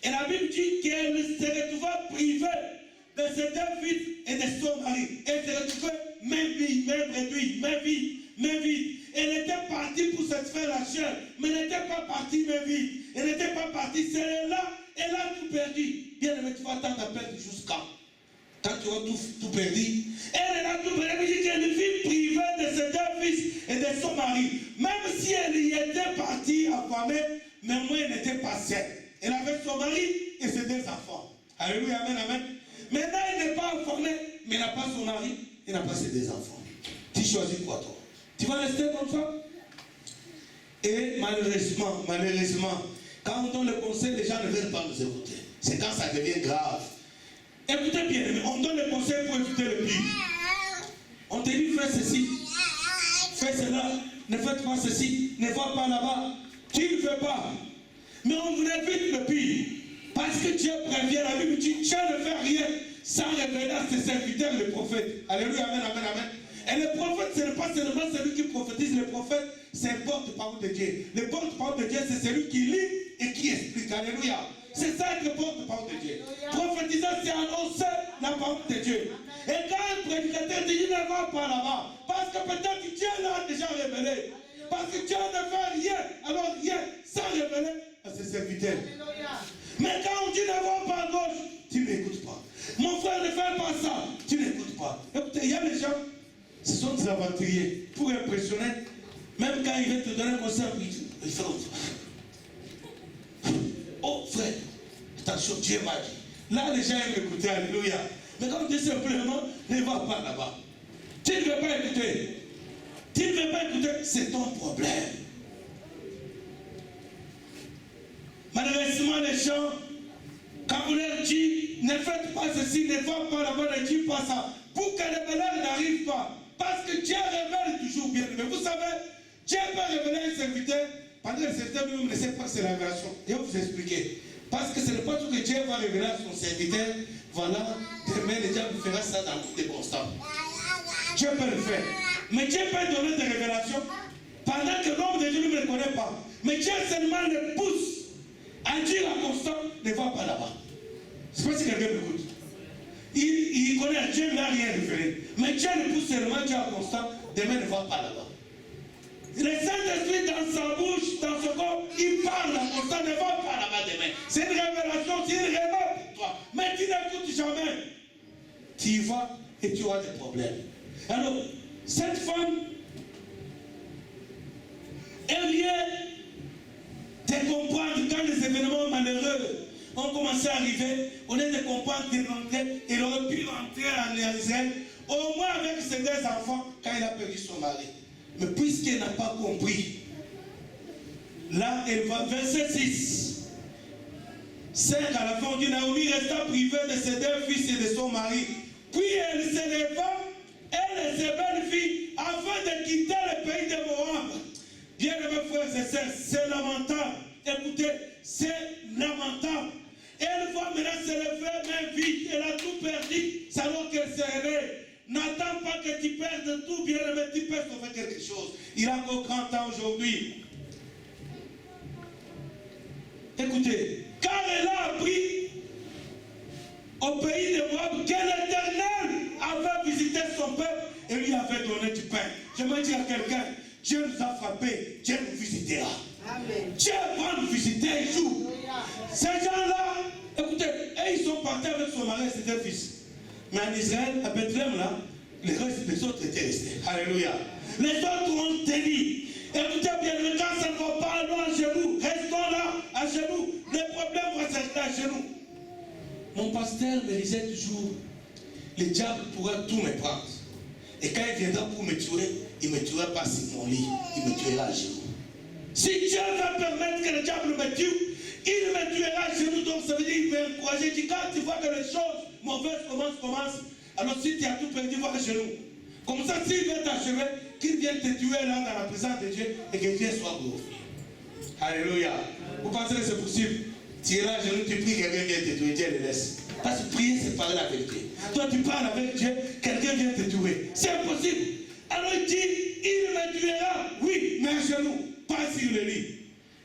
Et la Bible dit qu'elle se retrouva privée de ses deux fils et de son mari. Elle se retrouvait même vie, même réduite, même vie. Elle était partie pour se faire la chair, mais elle n'était pas partie même vie. Elle n'était pas partie, c'est là, elle a tout perdu. Bien aimé, tu vas attendre à perdre jusqu'à quand tu auras tout perdu. Elle a tout perdu, elle dit qu'elle est une fille privée de ses deux fils et de son mari. Même si elle y était partie affamée, mais moi elle n'était pas seule. Elle avait son mari et ses deux enfants. Alléluia, amen, amen. Maintenant elle n'est pas affamée, mais elle n'a pas son mari, elle n'a pas ses deux enfants. Tu choisis quoi toi? Tu vas rester comme ça? Et malheureusement, quand on donne le conseil, les gens ne veulent pas nous écouter. C'est quand ça devient grave. Écoutez bien, on donne le conseil pour éviter le pire. On te dit fais ceci, fais cela, ne faites pas ceci, ne va pas là-bas. Tu ne fais pas. Mais on vous évite le pire. Parce que Dieu prévient, la Bible dit Dieu ne fait rien sans révéler à ses serviteurs, les prophètes. Alléluia, amen, amen, amen. Et le prophète, ce n'est pas seulement celui qui prophétise. Le prophète, c'est un porte-parole de Dieu. Le porte-parole de Dieu, c'est celui qui lit et qui explique. Alléluia. C'est ça que le porte-parole de Dieu. Prophétiser, c'est annoncer la parole de Dieu. Et quand un prédicateur dit, il ne va pas là-bas. Parce que peut-être que Dieu l'a déjà révélé. Parce que Dieu ne fait rien, alors rien, sans révéler à ses serviteurs. Mais quand on dit ne va pas à gauche, tu n'écoutes pas. Mon frère ne fait pas ça, tu n'écoutes pas. Écoutez, il y a des gens, ce sont des aventuriers. Pour impressionner, même quand il veut te donner un conseil, il fait comme ça. Oh frère, attention, Dieu m'a dit. Là, les gens aiment écouter, alléluia. Mais quand on dit simplement, ne va pas là-bas. Tu ne veux pas écouter. Tu ne veux pas écouter, c'est ton problème. Malheureusement, les gens, quand on leur dit, ne faites pas ceci, ne va pas là-bas, ne dites pas ça, pour que les malheurs n'arrivent pas. Parce que Dieu révèle toujours bien. Mais vous savez, Dieu peut révéler un serviteur, pendant que le serviteur lui-même ne sait pas que c'est la révélation. Et je vais vous expliquer. Parce que ce n'est pas tout que Dieu va révéler à son serviteur. Voilà, demain, le diable fera ça dans toutes les constants. Dieu peut le faire. Mais Dieu peut donner des révélations pendant que l'homme de Dieu ne le connaît pas. Mais Dieu seulement le pousse à dire à Constant, ne va pas là-bas. Je ne sais pas si quelqu'un m'écoute. Il connaît, Dieu n'a rien révélé. Mais Dieu le pousse seulement à dire à Constant, demain ne va pas là-bas. Le Saint-Esprit dans sa bouche, dans son corps, il parle à Constant, ne va pas là-bas demain. C'est une révélation, c'est une révélation pour toi. Mais tu n'écoutes jamais. Tu y vas et tu auras des problèmes. Alors, cette femme, elle vient de comprendre quand les événements malheureux ont commencé à arriver, on est de comprendre qu'elle rentrait, elle aurait pu rentrer en Israël, au moins avec ses deux enfants, quand elle a perdu son mari. Mais puisqu'elle n'a pas compris, là elle va, verset 6. 5 à la fin, on dit Naomi resta privée de ses deux fils et de son mari. Puis elle se leva, elle et ses belles filles, afin de quitter le pays de Moab. Bien aimés frères et sœurs, c'est lamentable. Écoutez, c'est lamentable. Elle va maintenant se lever, mais vite, elle a tout perdu. C'est alors qu'elle se réveille. N'attends pas que tu perdes tout, bien aimé, tu peux sauver quelque chose. Il a encore grand temps aujourd'hui. Écoutez, car elle a appris au pays de Moab que l'Éternel avait visité son peuple et lui avait donné du pain. Je veux dire à quelqu'un, Dieu nous a frappés, Dieu nous visitera. Amen. Dieu va nous visiter un jour. Ces gens-là, écoutez, et ils sont partis avec son mari et ses deux fils. Mais en Israël, à Bethléem, là, les autres étaient restés. Alléluia. Les autres ont tenu. Écoutez bien, quand ça ne va pas, allons à genoux. Restons là, à genoux. Le problème va se rester à genoux. Mon pasteur me disait toujours, le diable pourra tout me prendre. Et quand il viendra pour me tuer, il ne me tuera pas sur mon lit, il me tuera à genoux. Si Dieu va permettre que le diable me tue, il me tuera à genoux. Donc ça veut dire qu'il va encourager. Il dit, quand tu vois que les choses mauvaises commencent, alors si tu as tout perdu, va à genoux. Comme ça, s'il veut t'achever, qu'il vienne te tuer là dans la présence de Dieu et que Dieu soit glorifié. Alléluia. Vous pensez que c'est possible? Tu iras à genoux, tu pries, quelqu'un vient te tuer, Dieu le laisse. Parce que prier, c'est parler la vérité. Toi, tu parles avec Dieu, quelqu'un vient te tuer. C'est impossible. Alors il dit, il me tuera, oui, mais à genoux, pas sur le lit.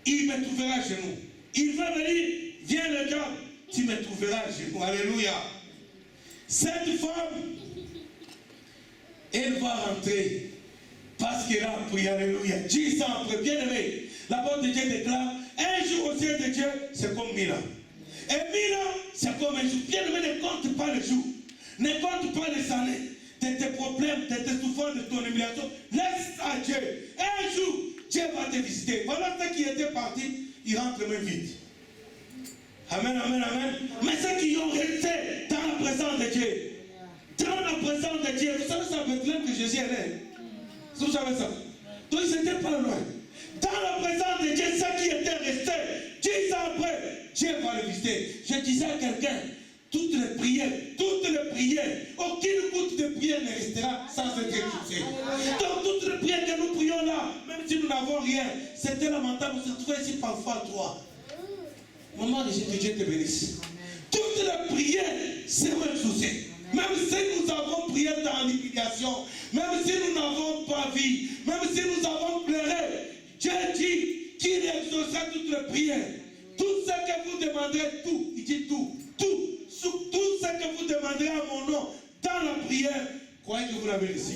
Il me trouvera à genoux. Il va venir, viens le diable, tu me trouveras à genoux. Alléluia. Cette femme, elle va rentrer parce qu'elle a prié. Alléluia. 10 ans après, bien aimé, la parole de Dieu déclare, un jour au ciel de Dieu, c'est comme 1000 ans. Et 1000 ans, c'est comme un jour. Bien aimé, ne compte pas le jour. Ne compte pas les années de tes problèmes, de tes souffrances, de ton humiliation. Laisse à Dieu. Un jour, Dieu va te visiter. Voilà ceux qui étaient partis, ils rentrent même vite. Amen, amen, amen. Mais ceux qui ont resté dans la présence de Dieu, dans la présence de Dieu, vous savez, c'est à Bethléem que Jésus est né. Vous savez ça? Donc ils n'étaient pas loin. Dans la présence de Dieu, ceux qui étaient restés, 10 ans après, Dieu va le visiter. Je disais à quelqu'un, toutes les prières, aucune goutte de prière ne restera sans être écoutée. Donc toutes les prières que nous prions là, même si nous n'avons rien, c'était lamentable, on se trouvait ici parfois à toi. Maman, que Dieu te bénisse. Toutes les prières seront exaucées. Même si nous avons prié dans l'humiliation, même si nous n'avons pas vu, même si nous avons pleuré, Dieu dit qu'il exaucera toutes les prières. Tout ce que vous demanderez, tout, il dit tout, tout ce que vous demanderez à mon nom dans la prière, croyez que vous l'avez reçu.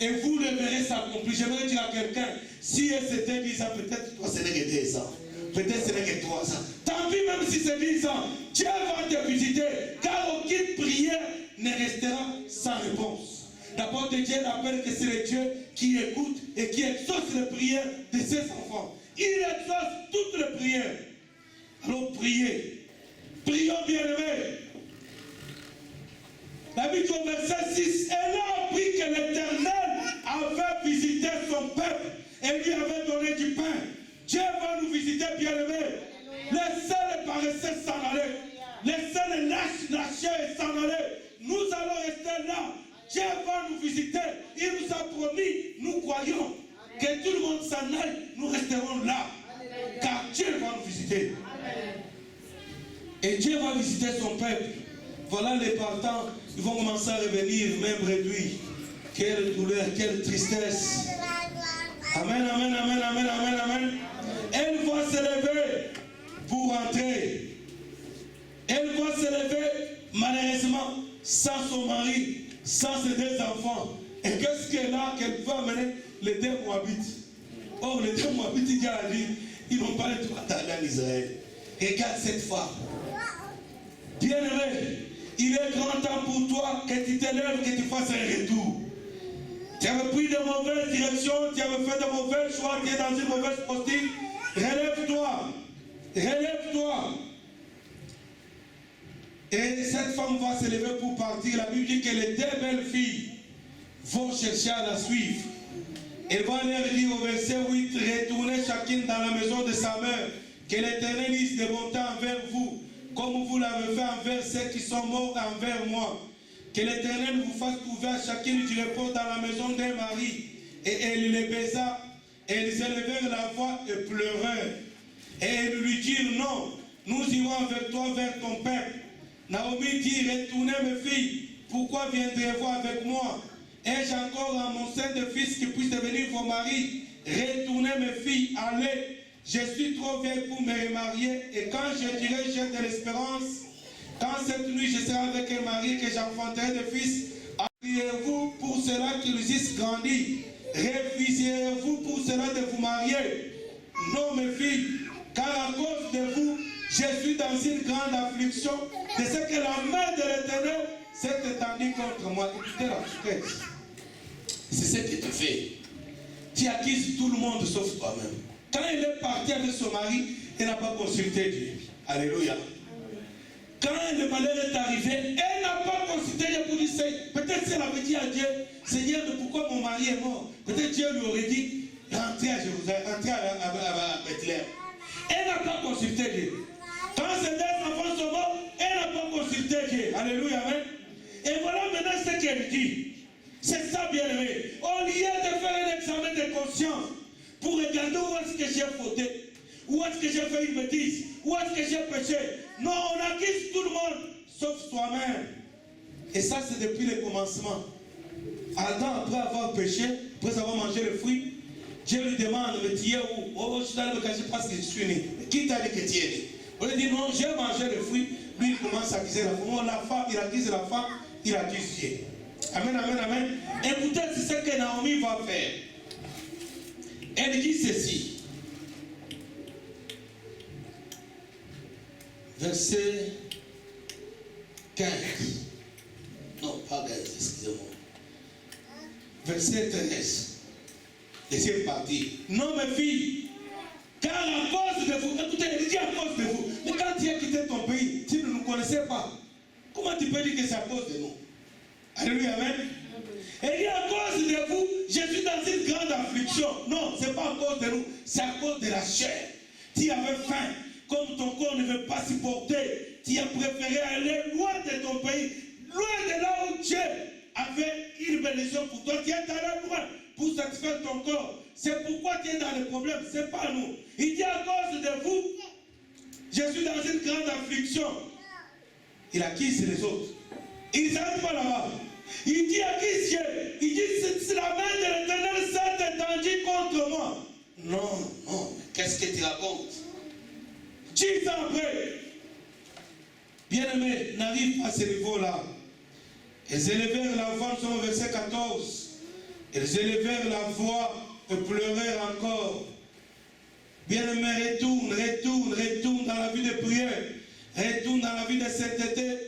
Et vous le verrez s'accomplir. J'aimerais dire à quelqu'un, si c'était 10 ans, peut-être toi ce n'est que 2 ans. Peut-être ce n'est que 3 ans. Tant pis, même si c'est 10 ans, Dieu va te visiter, car aucune prière ne restera sans réponse. La parole de Dieu rappelle que c'est le Dieu qui écoute et qui exauce les prières de ses enfants. Il exauce toutes les prières. Alors priez. Prions, bien-aimés. La Bible au verset 6, elle a appris que l'Éternel avait visité son peuple et lui avait donné du pain. Dieu va nous visiter, bien-aimés. Laissez les paresseux s'en aller. Laissez les lâcher et s'en aller. Nous allons rester là. Dieu va nous visiter. Il nous a promis, nous croyons, que tout le monde s'en aille. Nous resterons là. Car Dieu va nous visiter. Et Dieu va visiter son peuple. Voilà les partants. Ils vont commencer à revenir, même réduits. Quelle douleur, quelle tristesse. Amen, amen, amen, amen, amen, amen. Elle va se lever pour rentrer. Elle va se lever, malheureusement, sans son mari, sans ses 2 enfants. Et qu'est-ce qu'elle a qu'elle peut amener? Les 2 Moabites. Or, les 2 Moabites, il a dit, ils n'ont pas le droit d'aller en Israël. Regarde cette femme. Bien-aimé, il est grand temps pour toi que tu t'élèves, que tu fasses un retour. Tu avais pris de mauvaises directions, tu avais fait de mauvais choix, tu es dans une mauvaise posture. Relève-toi. Relève-toi. Et cette femme va se lever pour partir. La Bible dit que les 2 belles filles vont chercher à la suivre. Elle va leur dire au verset 8, retournez chacune dans la maison de sa mère, que l'Éternel use de bonté envers vous, comme vous l'avez fait envers ceux qui sont morts envers moi. Que l'Éternel vous fasse trouver à chacune du repos dans la maison d'un mari. Et elle les baisa, et ils élevèrent la voix et pleurèrent. Et ils lui dirent, non, nous irons avec toi vers ton peuple. Naomi dit, retournez mes filles, pourquoi viendrez-vous avec moi? Ai-je encore en mon sein de fils qui puissent devenir vos maris? Retournez mes filles, allez, je suis trop vieille pour me remarier, et quand je dirai j'ai de l'espérance, quand cette nuit je serai avec un mari que j'enfanterai de fils, priez-vous pour cela qu'ils eussent grandi? Refusez-vous pour cela de vous marier? Non mes filles, car à cause de vous, je suis dans une grande affliction de ce que la main de l'Éternel s'est étendue contre moi. Écoutez la tristesse. C'est ce que tu fais. Tu acquises tout le monde sauf toi-même. Quand elle est partie avec son mari, elle n'a pas consulté Dieu. Alléluia. Quand le malheur est arrivé, elle n'a pas consulté Dieu pour dire, peut-être si elle avait dit à Dieu, Seigneur, mais pourquoi mon mari est mort? Peut-être Dieu lui aurait dit, rentrez à Jérusalem, rentrez à Bethléem. Elle n'a pas consulté Dieu. Quand ses deux enfants sont morts, elle n'a pas consulté Dieu. Alléluia, amen. Et voilà maintenant ce qu'elle dit. C'est ça, bien-aimé. Au lieu de faire un examen de conscience pour regarder où est-ce que j'ai fauté, où est-ce que j'ai fait une bêtise, où est-ce que j'ai péché. Non, on accuse tout le monde, sauf soi-même. Et ça, c'est depuis le commencement. Adam, après avoir péché, après avoir mangé le fruit, Dieu lui demande, mais tu es où? Oh, je suis allé me cacher parce que je suis né. Qui t'a dit que tu es né? On lui dit, non, j'ai mangé le fruit. Lui, il commence à accuser la femme. Oh, la femme, il accuse la femme, il accuse Dieu. Amen, amen, amen. Écoutez, c'est ce que Naomi va faire. Elle dit ceci. Verset 15. Non, pas 15, excusez-moi. Verset 13. Deuxième partie. Non, mes filles, car à cause de vous, écoutez, elle dit à cause de vous. Mais quand tu as quitté ton pays, tu ne nous connaissais pas. Comment tu peux dire que c'est à cause de nous? Alléluia, amen. Elle dit à cause de vous, je suis dans une grande affliction. Non, ce n'est pas à cause de nous, c'est à cause de la chair. Tu avais faim, comme ton corps ne veut pas supporter, tu as préféré aller loin de ton pays, loin de là où Dieu avait une bénédiction pour toi. Tu es allé loin pour satisfaire ton corps. C'est pourquoi tu es dans les problèmes, ce n'est pas nous. Il dit à cause de vous, je suis dans une grande affliction. Il accuse les autres. Il ne s'arrête pas là-bas. Il dit à qui Dieu? Il dit c'est la main de l'Éternel s'est étendue contre moi. Non, non, qu'est-ce que tu racontes? 10 ans après, bien-aimé, n'arrive pas à ce niveau-là. Ils élevèrent la voix, nous sommes au verset 14. Ils élevèrent la voix et pleurèrent encore. Bien-aimé, retourne dans la vie de prière. Retourne dans la vie de sainteté.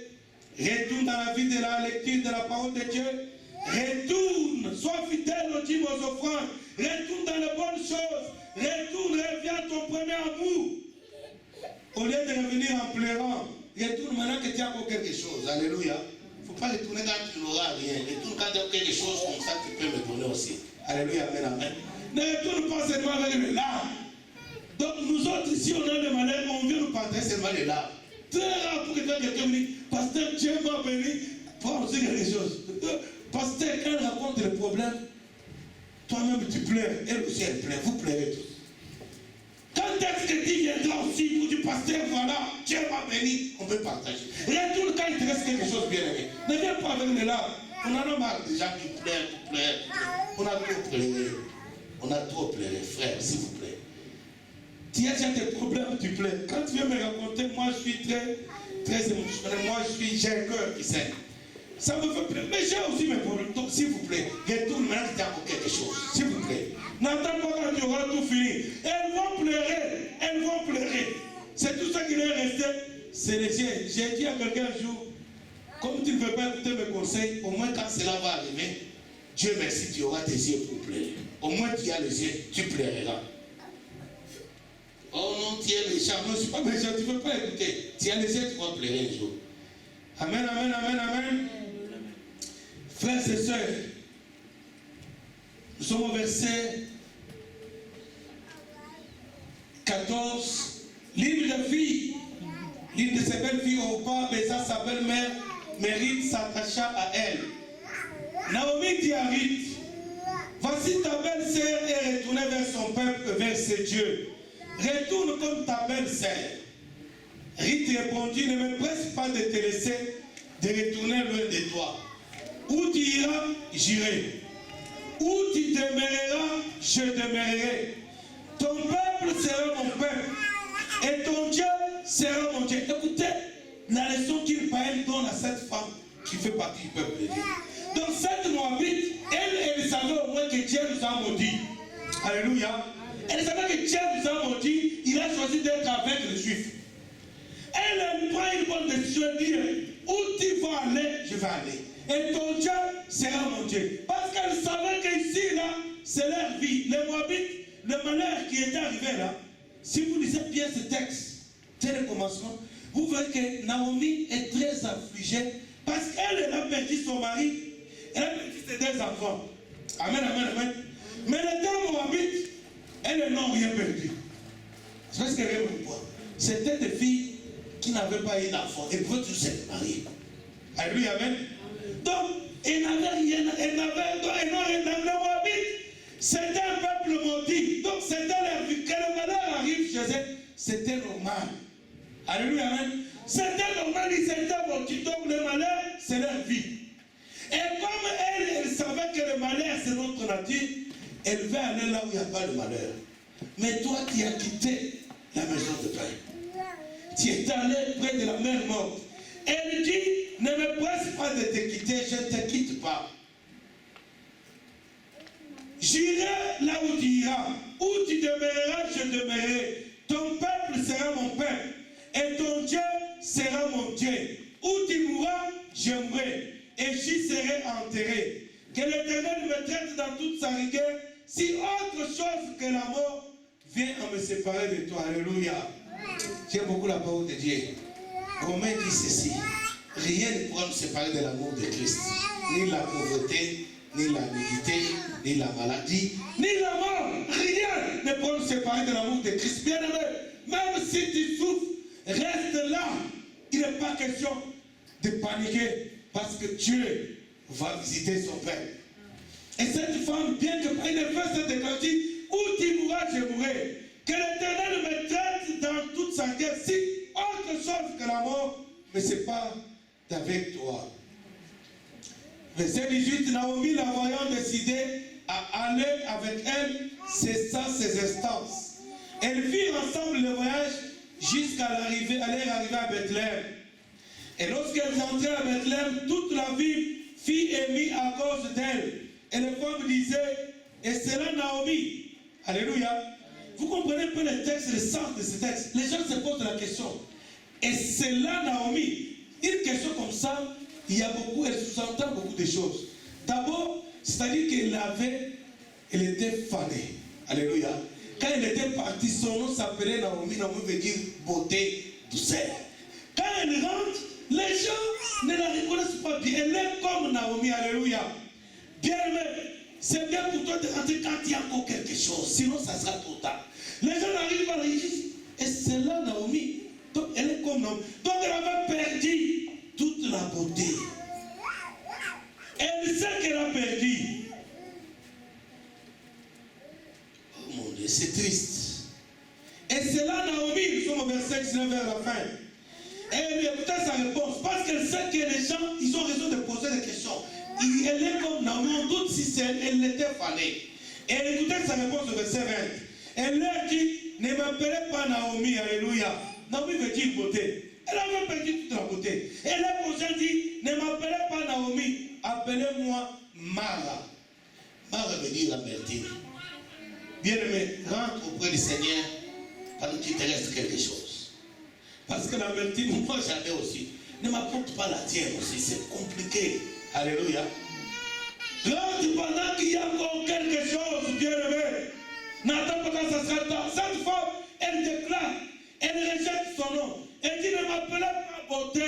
Retourne dans la vie de la lecture de la parole de Dieu. Retourne, sois fidèle aux dîmes, aux offrandes. Retourne dans les bonnes choses. Retourne, reviens à ton premier amour. Au lieu de revenir en pleurant, retourne maintenant que tu as encore quelque chose. Alléluia. Il ne faut pas retourner quand tu n'auras rien. Retourne quand tu as quelque chose comme ça, tu peux me donner aussi. Alléluia, amen, amen. Ne retourne pas seulement avec les larmes. Donc nous autres ici, on a des malheurs, on vient nous partager seulement les larmes. Très rare pour que quelqu'un me dise, pasteur, Dieu m'a béni, pour annoncer quelque chose. Pasteur, quand elle raconte les problèmes, toi-même tu pleures, elle aussi elle pleure, vous pleurez tous. Quand est-ce que tu viendras aussi pour dire, pasteur, voilà, Dieu m'a béni, on peut partager. Retourne quand il te reste quelque chose bien aimé. Ne viens pas avec les larmes. On en a marre des gens qui pleurent. On a trop pleuré. On a trop pleuré, frère, s'il vous plaît. Tu as déjà tes problèmes, tu pleures. Quand tu viens me raconter, moi je suis très émotionnel, moi j'ai un cœur qui saigne. Ça me fait plaisir. Mais j'ai aussi mes problèmes. Donc s'il vous plaît, retourne maintenant que tu as encore quelque chose. S'il vous plaît. N'attends pas quand tu auras tout fini. Elles vont pleurer. Elles vont pleurer. C'est tout ça qui leur est resté. C'est les yeux. J'ai dit à quelqu'un un jour, comme tu ne veux pas écouter mes conseils, au moins quand cela va arriver, Dieu merci, tu auras tes yeux pour pleurer. Au moins tu as les yeux, tu pleureras. Oh non, tu es méchant. Non, je ne suis pas méchant, tu ne veux pas écouter. Tu as les yeux, tu vas pleurer un jour. Amen, amen, amen, amen. Frères et sœurs, nous sommes au verset 14. L'une des filles, l'une de ses belles filles, Orpa, baisa sa belle-mère, mais Ruth s'attacha à elle. Naomi dit à Ruth, voici ta belle-sœur est retournée vers son peuple, vers ses dieux. Retourne comme ta belle-sœur. Ruth répondit, ne me presse pas de te laisser, de retourner loin de toi. Où tu iras, j'irai. Où tu demeureras, je demeurerai. Ton peuple sera mon peuple. Et ton Dieu sera mon Dieu. Écoutez la leçon qu'il donne à cette femme qui fait partie du peuple de Dieu. Donc cette Moabite, elle savait au moins que Dieu nous a maudits. Alléluia. Elle savait que Dieu nous a maudits. Il a choisi d'être avec les Juifs. Elle prend une bonne décision et dit, où tu vas aller, je vais aller. Et ton Dieu sera mon Dieu. Parce qu'elle savait qu'ici, là, c'est leur vie. Les Moabites, le malheur qui était arrivé là, si vous lisez bien ce texte, dès le commencement, vous verrez que Naomi est très affligée parce qu'elle a perdu son mari, elle a perdu c'est des enfants. Amen, amen, amen. Mais les deux Moabites, elles n'ont rien perdu. C'est parce qu'elles avaient quoi? C'était des filles qui n'avaient pas eu d'enfants et pouvaient tous se marier. Alléluia, amen. Donc, elles n'avaient rien, elles n'ont rien dans le Moabite. C'était un peuple maudit. Donc, c'était leur vie. Que le malheur arrive chez eux, c'était normal. Alléluia, amen. C'était normal, ils étaient maudits. Donc, le malheur, c'est leur vie. Et comme elle savait que le malheur, c'est notre nature, elle veut aller là où il n'y a pas de malheur. Mais toi, tu as quitté la maison de paix. Tu es allé près de la mer morte. Elle dit, ne me presse pas de te quitter, je ne te quitte pas. J'irai là où tu iras. Où tu demeureras, je demeurerai. Ton peuple sera mon peuple. Et ton Dieu sera mon Dieu. Où tu mourras, je mourrai. Et j'y serai enterré. Que l'Éternel me traite dans toute sa rigueur. Si autre chose que la mort vient à me séparer de toi. Alléluia. J'aime beaucoup la parole de Dieu. Romain dit ceci. Rien ne pourra nous séparer de l'amour de Christ. Ni la pauvreté, ni la nudité, ni la maladie, ni la mort. Rien ne pourra nous séparer de l'amour de Christ. Bien aimé, même si tu souffres, reste là. Il n'est pas question de paniquer parce que Dieu va visiter son peuple. Et cette femme, bien que par une fête cette déclaration, où tu mourras, je mourrai. Que l'Éternel me traite dans toute sa guerre. Si autre chose que la mort me sépare d'avec toi. Verset 18, Naomi, la voyant décidé à aller avec elle, cessa ses instances. Elles firent ensemble le voyage jusqu'à l'arrivée, à Bethléem. Et lorsqu'elles entrèrent à Bethléem, toute la ville fit émue à cause d'elle. Et les femmes disaient, et c'est là Naomi. Alléluia. Vous comprenez un peu le texte, le sens de ce texte. Les gens se posent la question. Et c'est là Naomi. Une question comme ça, il y a beaucoup, elle sous-entend beaucoup de choses. D'abord, c'est-à-dire elle était fanée. Alléluia. Quand elle était partie, son nom s'appelait Naomi. Naomi veut dire beauté, douceur. Quand elle rentre, les gens ne la reconnaissent pas bien. Elle est comme Naomi. Alléluia. Bien aimé, c'est bien pour toi de rentrer quand il y a encore quelque chose. Sinon, ça sera trop tard. Les gens n'arrivent pas à la justice. Et c'est là Naomi. Donc, elle est comme Naomi. Donc, elle avait perdu toute la beauté. Elle sait qu'elle a perdu. Oh mon Dieu, c'est triste. Et c'est là Naomi, nous sommes au verset 19 vers la fin. Et elle écoutait sa réponse. Parce qu'elle sait que les gens, ils ont raison de poser des questions. Elle est comme Naomi, on doute si c'est elle l'était fanée. Et elle écoutait sa réponse au verset 20. Elle leur dit, ne m'appelez pas Naomi, alléluia. Naomi veut dire beauté. Elle avait perdu toute la beauté. Et le prochain dit, ne m'appelez pas Naomi, appelez-moi Mara. Mara veut dire amertume. Bien-aimé, rentre auprès du Seigneur pendant qu'il te reste quelque chose. Parce que l'amertume, moi j'en ai aussi. Ne m'apporte pas la tienne aussi, c'est compliqué. Alléluia. Rentre pendant qu'il y a encore quelque chose, bien-aimé. N'attends pas quand ça sera tard. Cette femme, elle déclare, elle rejette son nom. Elle dit, ne m'appelez pas beauté.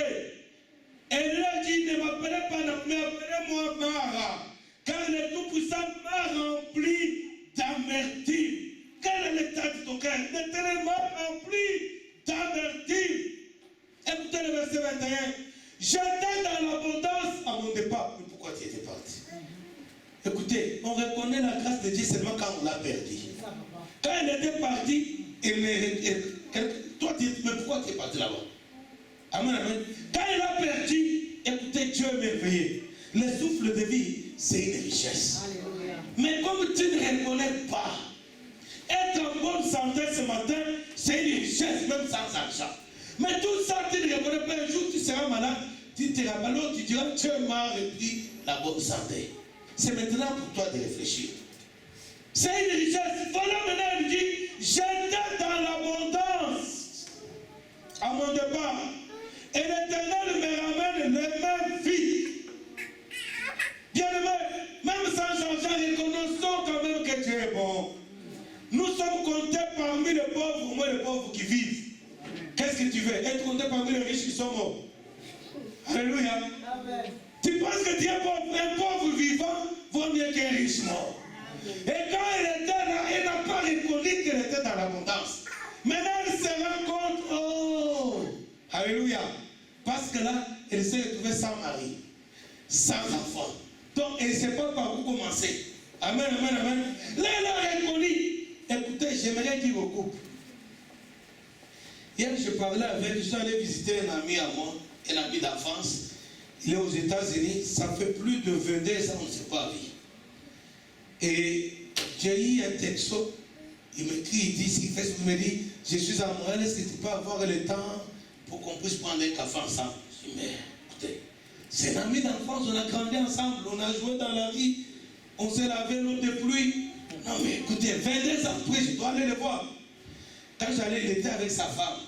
Elle leur dit, ne m'appelez pas Naomi, mais appelez-moi Mara. Car le Tout-Puissant m'a rempli d'amertume. Quel est l'état de ton cœur? L'Éternel m'a rempli d'amertume. Écoutez le verset 21. J'étais dans l'abondance à mon départ. Mais pourquoi tu étais parti? Écoutez, on reconnaît la grâce de Dieu seulement quand on l'a perdu. Quand elle était partie, toi, mais pourquoi tu es parti là-bas? Amen, amen. Quand elle a perdu, écoutez, Dieu est merveilleux. Le souffle de vie, c'est une richesse. Alléluia. Mais comme tu ne reconnais pas, être en bonne santé ce matin, c'est une richesse, même sans argent. Mais tout ça, tu ne reconnais pas. Un jour, tu seras malade, tu te rappelles, alors tu diras, Dieu m'a repris la bonne santé. C'est maintenant pour toi de réfléchir. C'est une richesse. Voilà maintenant, elle dit, j'étais dans l'abondance à mon départ. Et l'Éternel me ramène les mêmes filles. Bien aimé, même sans changer, reconnaissons quand même que Dieu est bon. Nous sommes comptés parmi les pauvres, au moins les pauvres qui vivent. Qu'est-ce que tu veux? Être compté parmi les riches qui sont morts. Alléluia. Amen. Tu penses que chrétien pauvre, un pauvre vivant vaut mieux qu'un riche mort. Et quand elle était là, elle n'a pas reconnu qu'elle était dans l'abondance. Maintenant, elle se rend compte, oh, alléluia. Parce que là, elle s'est retrouvée sans mari, sans enfant. Donc, elle ne sait pas par où commencer. Amen, amen, amen. Là, elle a reconnu. Écoutez, j'aimerais dire au couple. Hier, je parlais avec, je suis allé visiter un ami à moi, un ami d'enfance. Il est aux États-Unis, ça fait plus de 22 ans, on ne s'est pas vu. Et j'ai eu un texto, il m'écrit, il dit, ce qu'il fait, il me dit, je suis à Montréal, est-ce que tu peux avoir le temps pour qu'on puisse prendre un café ensemble? Je dis, mais écoutez, c'est un ami d'enfance, on a grandi ensemble, on a joué dans la vie, on s'est lavé l'eau de pluie. Non mais écoutez, 22 ans après, je dois aller le voir. Quand j'allais, il était avec sa femme.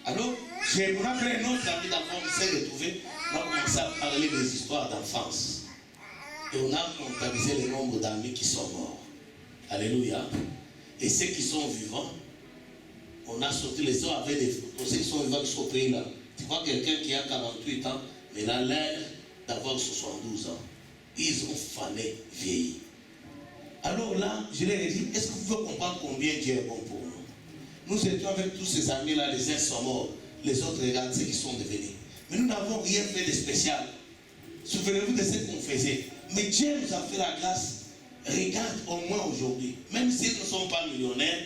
Alors, j'ai rencontré un autre ami d'enfance, on s'est retrouvé, on a commencé à parler des histoires d'enfance. Et on a comptabilisé le nombre d'amis qui sont morts. Alléluia. Et ceux qui sont vivants, on a sorti les uns avec des photos. Ceux qui sont vivants qui sont au pays là. Tu vois quelqu'un qui a 48 ans, mais il a l'air d'avoir 72 ans. Ils ont fané, vieilli. Alors là, je leur ai dit, est-ce que vous pouvez comprendre combien Dieu est bon pour nous? Nous étions avec tous ces amis-là, les uns sont morts, les autres regardent ceux qui sont devenus. Mais nous n'avons rien fait de spécial. Souvenez-vous de ce qu'on faisait. Mais Dieu nous a fait la grâce. Regarde au moins aujourd'hui. Même s'ils ne sont pas millionnaires,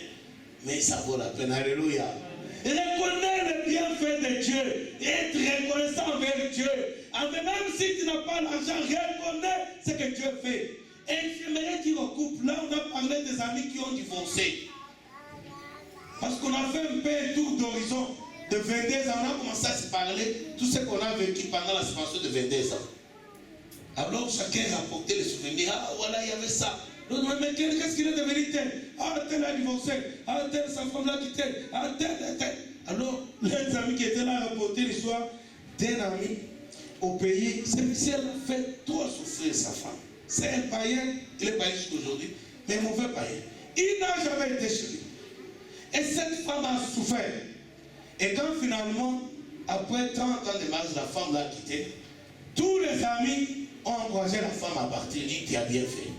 mais ça vaut la peine. Alléluia. Reconnais le bienfait de Dieu. Être reconnaissant envers Dieu. Même si tu n'as pas l'argent, reconnais ce que Dieu fait. Et j'aimerais dire au couple, là on a parlé des amis qui ont divorcé. Parce qu'on a fait un peu un tour d'horizon de 22 ans. On a commencé à se parler tout ce qu'on a vécu pendant la séparation de 22 ans. Alors chacun rapportait les souvenirs. Ah voilà, il y avait ça. L'autre, mais qu'est-ce qu'il est devenu tel? Ah, tel a divorcé. Ah, tel, sa femme l'a quitté. Ah, tel. Alors, les amis qui étaient là rapportaient l'histoire d'un ami au pays. Celui-ci a fait trop souffrir sa femme. C'est un païen, il est païen jusqu'aujourd'hui, mais un mauvais païen. Il n'a jamais été chez lui. Et cette femme a souffert. Et quand finalement, après 30 ans de mariage, la femme l'a quitté, tous les amis ont encouragé la femme à partir. Dit, tu as bien fait.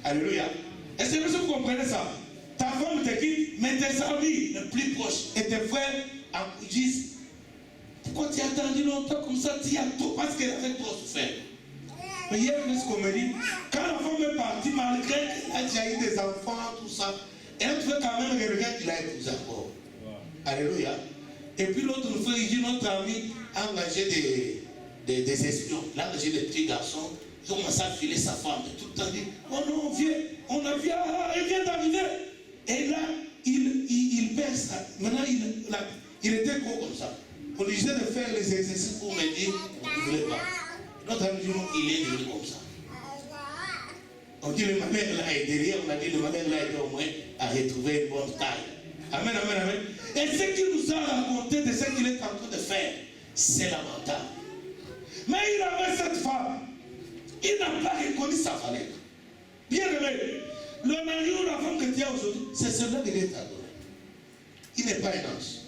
Alléluia. Est-ce que vous comprenez ça? Ta femme te quitte, mais tes amis les plus proches et tes frères disent, pourquoi tu as attendu longtemps comme ça? Tu as tout parce qu'elle avait trop souffert. Mais hier, ce qu'on me dit, quand la femme est partie, malgré qu'elle a déjà eu des enfants, tout ça, elle fait quand même regret qu'il a épousé encore. Alléluia. Et puis l'autre frère, il dit, notre ami a engagé des espions. Il a engagé des petits garçons. Ils ont commencé à filer sa femme. Et tout le temps dit, oh non, elle vient d'arriver. Et là, il perd ça. Maintenant, il était gros comme ça. On lui disait de faire les exercices pour me dire, on ne voulait pas. Notre ami dit, non, il est devenu comme ça. On dit, le mamère là est derrière, on a dit, le mamère là est au moins à retrouver une bonne taille. Amen, amen, amen. Et ce qu'il nous a raconté de ce qu'il est en train de faire, c'est lamentable. Mais il avait cette femme. Il n'a pas reconnu sa valeur. Bien aimé, le mari ou la femme que tu as aujourd'hui, c'est celui que Dieu t'a donné. Il n'est pas un ange.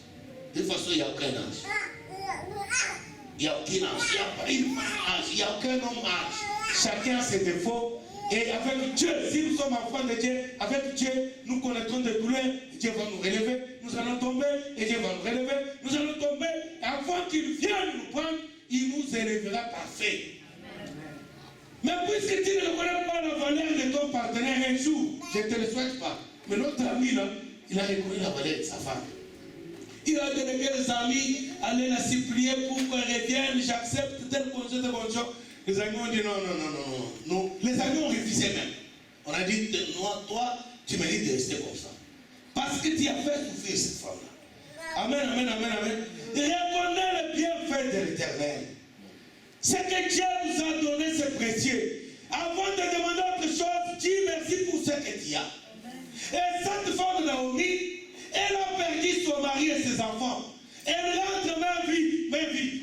De toute façon, il n'y a aucun ange. Il n'y a aucun ange. Il n'y a aucun homme ange. Chacun a ses défauts. Et avec Dieu, si nous sommes enfants de Dieu, avec Dieu, nous connaîtrons des douleurs. Dieu va nous relever. Nous allons tomber. Et Dieu va nous relever. Nous allons tomber. Et avant qu'il vienne nous prendre, il nous élèvera parfait. Mais puisque tu ne reconnais pas la valeur de ton partenaire un jour, je ne te le souhaite pas. Mais notre ami là, il a reconnu la valeur de sa femme. Il a délégué les amis, aller la supplier pour qu'elle revienne, j'accepte tel congé de bonjour. Les amis ont dit non. Les amis ont refusé même. On a dit, toi, tu mérites de rester comme ça. Parce que tu as fait souffrir cette femme-là. Amen, amen, amen, amen. Reconnais le bienfait de l'Éternel. Ce que Dieu nous a donné, c'est précieux. Avant de demander autre chose, dis merci pour ce que tu as. Et cette femme Naomi, elle a perdu son mari et ses enfants. Elle rentre main vide.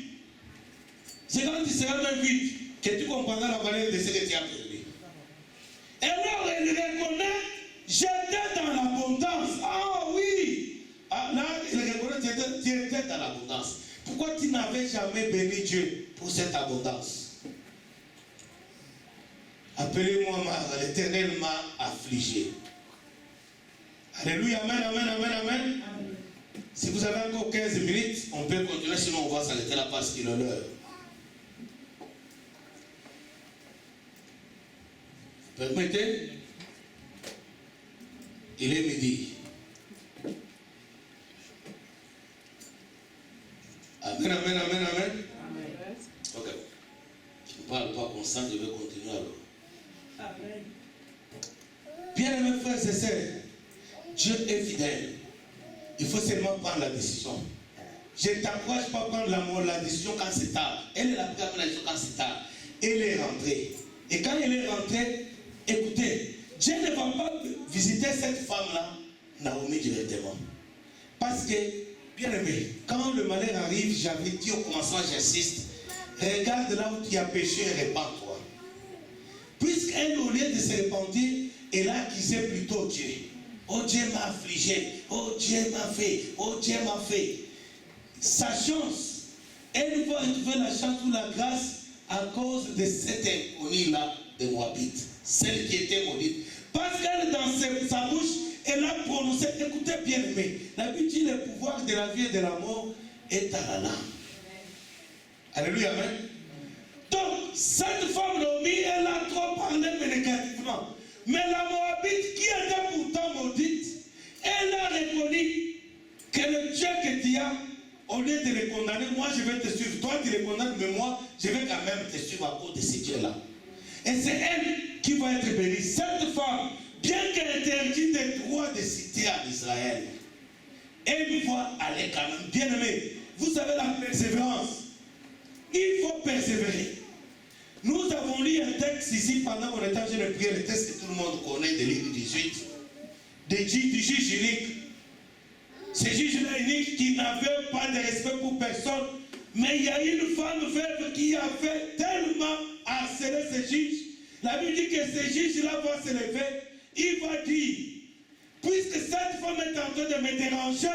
C'est quand tu seras main vide que tu comprendras la valeur de ce que tu as perdu. Et alors elle reconnaît, j'étais dans l'abondance. Ah oui. Là, elle reconnaît, tu étais dans l'abondance. Pourquoi tu n'avais jamais béni Dieu pour cette abondance? Appelez-moi Mara, l'Éternel m'a affligé. Alléluia, amen, amen, amen, amen. Si vous avez encore 15 minutes, on peut continuer, sinon on va s'arrêter là parce qu'il est l'heure. Permettez? Il est midi. Amen, amen, amen, amen. Ok. Je ne parle pas comme ça, je vais continuer alors. Amen. Bien-aimés frères et sœurs, Dieu est fidèle. Il faut seulement prendre la décision. Je ne t'encourage pas à prendre la décision quand c'est tard. Elle est la première la décision quand c'est tard. Elle est rentrée. Et quand elle est rentrée, écoutez, Dieu ne va pas visiter cette femme-là, Naomi directement. Parce que, bien aimé, quand le malheur arrive, j'avais dit au commencement, j'insiste, regarde là où tu as péché et répands-toi. Puisqu'elle, au lieu de se repentir, elle a accusé plutôt Dieu. Oh Dieu m'a affligé, oh Dieu m'a fait, oh Dieu m'a fait. Sa chance, elle va trouver la chance ou la grâce à cause de cette inconnue-là de Moabite, celle qui était maudite. Parce qu'elle, dans sa bouche, elle a prononcé, écoutez bien aimé, la Bible dit le pouvoir de la vie et de la mort est à la langue. Alléluia, amen. Donc, cette femme Naomi, elle a trop parlé mais négativement. Mais la Moabite, qui était pourtant maudite, elle a reconnu que le Dieu que tu as, au lieu de le condamner, moi je vais te suivre. Toi tu le condamnes, mais moi je vais quand même te suivre à cause de ce Dieu-là. Et c'est elle qui va être bénie. Cette femme, bien qu'elle interdite des droits de cité en Israël, elle va aller quand même. Bien aimé, vous savez la persévérance. Il faut persévérer. Nous avons lu un texte ici pendant mon état de prière, le texte que tout le monde connaît de l'île 18, du juge unique. Ce juge-là unique qui n'avait pas de respect pour personne, mais il y a une femme veuve qui a fait tellement harceler ce juge. La Bible dit que ce juge-là va se lever, il va dire, puisque cette femme est en train de me déranger,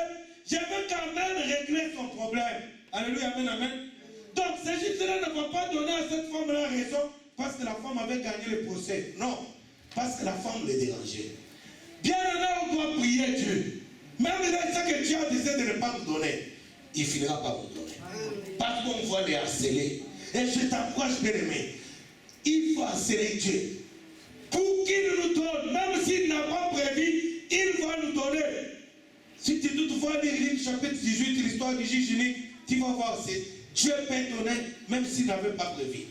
je vais quand même régler son problème. Alléluia, amen, amen. Donc, ce juge-là ne va pas donner à cette femme-là raison parce que la femme avait gagné le procès. Non, parce que la femme le dérangeait. Bien alors, on doit prier Dieu. Même dans ce que Dieu a décidé de ne pas nous donner, il finira par nous donner. Parce qu'on va les harceler. Et je t'encourage, bien aimé, il faut harceler Dieu. Pour qu'il nous donne, même s'il n'a pas prévu, il va nous donner. Si tu toutefois lis le chapitre 18, l'histoire du juge unique, tu vas voir, Dieu peut donner, même s'il n'avait pas prévu.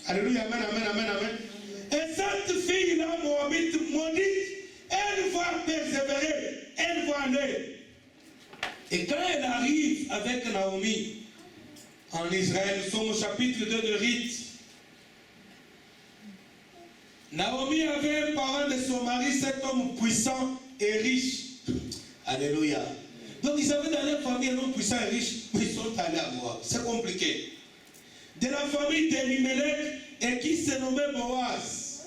Alléluia, amen, amen, amen, amen. Et cette fille-là, Moabite, maudite, elle va persévérer, elle va aller. Et quand elle arrive avec Naomi en Israël, nous sommes au chapitre 2 de Rite. Naomi avait un parent de son mari, cet homme puissant et riche. Alléluia. Donc ils avaient dans leur famille un homme puissant et riche, mais ils sont allés à Moab. C'est compliqué. De la famille d'Elimelech et qui se nommait Boaz.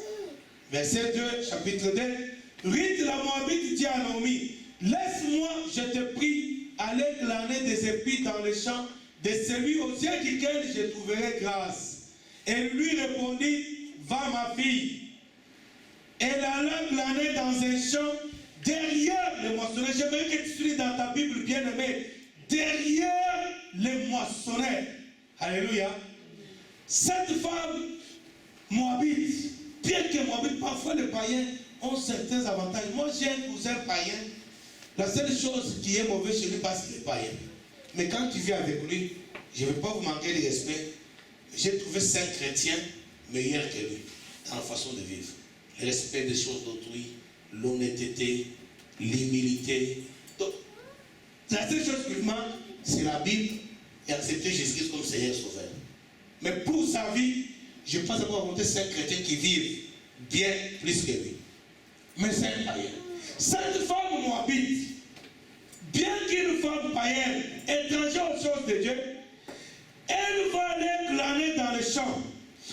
Verset 2, chapitre 2. Rite la Moabite dit à Naomi, laisse-moi, je te prie, aller glaner des épis dans les champs de celui au ciel duquel je trouverai grâce. Elle lui répondit, va ma fille. Elle alla glaner dans un champ derrière les moissonneurs. J'aimerais que tu lis dans ta Bible, bien aimé, derrière les moissonneurs. Alléluia. Cette femme moabite, bien que moabite, parfois les païens ont certains avantages. Moi j'ai un cousin païen. La seule chose qui est mauvaise chez lui, parce qu'il est païen. Mais quand tu vis avec lui, je ne vais pas vous manquer de respect. J'ai trouvé 5 chrétiens meilleurs que lui dans la façon de vivre. Le respect des choses d'autrui, l'honnêteté, l'humilité. Donc, la seule chose qui manque, c'est la Bible et accepter Jésus-Christ comme Seigneur Sauveur. Mais pour sa vie, je pense avoir rencontré 5 chrétiens qui vivent bien plus que lui. Mais c'est un païen. Cette femme moabite, bien qu'une femme païenne, étrangère aux choses de Dieu, elle va aller glaner dans les champs.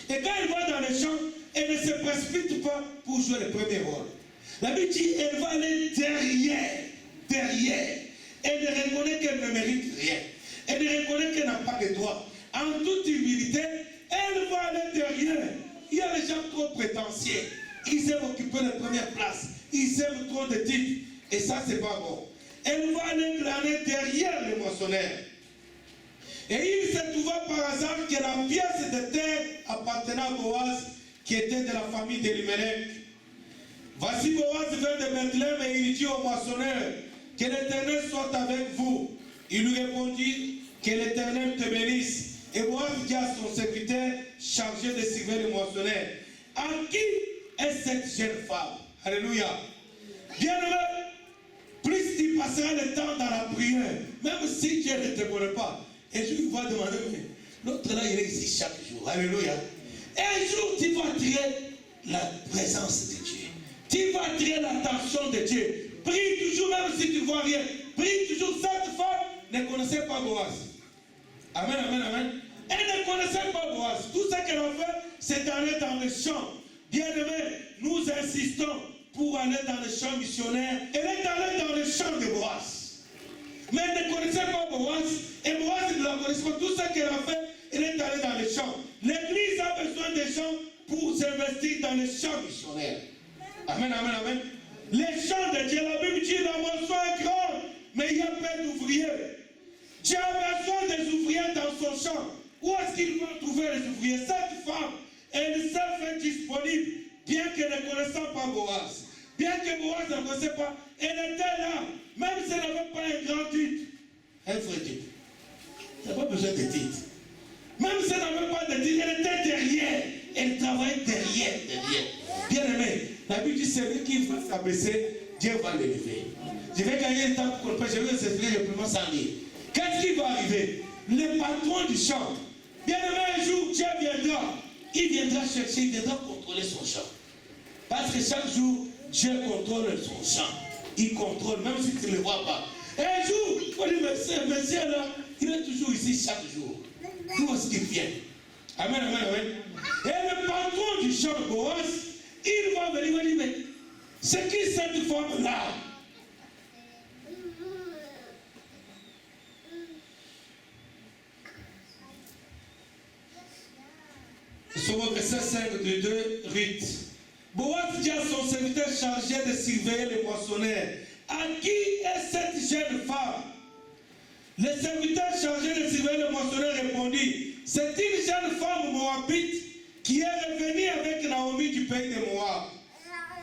Et quand elle va dans les champs, elle ne se précipite pas pour jouer le premier rôle. La Bible dit, elle va aller derrière. Elle ne reconnaît qu'elle ne mérite rien. Elle ne reconnaît qu'elle n'a pas de droit. En toute humilité, elle va aller derrière. il y a les gens trop prétentieux. Ils aiment occuper les premières places. Ils aiment trop de titres. Et ça, c'est pas bon. Elle va aller glaner derrière le moissonneur. Et il se trouva par hasard que la pièce de terre appartenant à Boaz, qui était de la famille d'Elimelech. Voici Boaz vient de Bethléem et il dit au moissonneur, que l'Éternel soit avec vous. Il lui répondit, que l'Éternel te bénisse. Et Boaz dit à son serviteur chargé de surveiller le moissonneur, à qui est cette jeune femme? Alléluia. Bien-aimé, plus tu passeras le temps dans la prière, même si Dieu ne te connaît pas, un jour il va demander, mais l'autre là il est ici chaque jour. Alléluia. Un jour tu vas attirer la présence de Dieu. Tu vas attirer l'attention de Dieu. Prie toujours, même si tu ne vois rien. Prie toujours. Cette femme ne connaissait pas Boaz. Amen, amen, amen. Elle ne connaissait pas Boaz. Tout ce qu'elle a fait, c'est d'aller dans le champ. Bien-aimé, nous insistons pour aller dans le champ missionnaire. Elle est allée dans le champ de Boaz. Mais elle ne connaissait pas Boaz. Et Boaz ne la connaissait pas. Tout ce qu'elle a fait, elle est allée dans le champ. L'église a besoin des gens pour s'investir dans le champ missionnaire. Amen, amen, amen. Les champs de Dieu, la Bible dit, la moisson est grande, mais il y a peu d'ouvriers. Dieu a besoin des ouvriers dans son champ. Où est-ce qu'il va trouver les ouvriers? Cette femme, elle s'est fait disponible, bien qu'elle ne connaissait pas Boaz. Bien que Boaz ne connaissait pas, elle était là, même si elle n'avait pas un grand titre. Un vrai titre. Elle n'a pas besoin de titre. Même si elle n'avait pas de titre, elle était derrière. Elle travaillait derrière. Bien aimé, la Bible dit, celui qui va s'abaisser, Dieu va l'élever. Je vais gagner le temps pour le je vais vous expliquer le premier sans lire. Qu'est-ce qui va arriver? Le patron du champ, bien aimé, un jour, Dieu viendra. Il viendra chercher, il viendra contrôler son champ. Parce que chaque jour, Dieu contrôle son champ. Il contrôle, même si tu ne le vois pas. Un jour, il faut dire, monsieur là, il est toujours ici chaque jour. D'où est-ce qu'il vient? Amen, amen, amen. Et le patron du champ, Boaz, il va venir, il va dire, mais c'est qui cette femme-là? Sur le verset 5 de 2, Ruth. Boaz dit à son serviteur chargé de surveiller les moissonneurs, à qui est cette jeune femme? Le serviteur chargé de surveiller les moissonneurs répondit, c'est une jeune femme moabite qui est revenue avec Naomi du pays de Moab.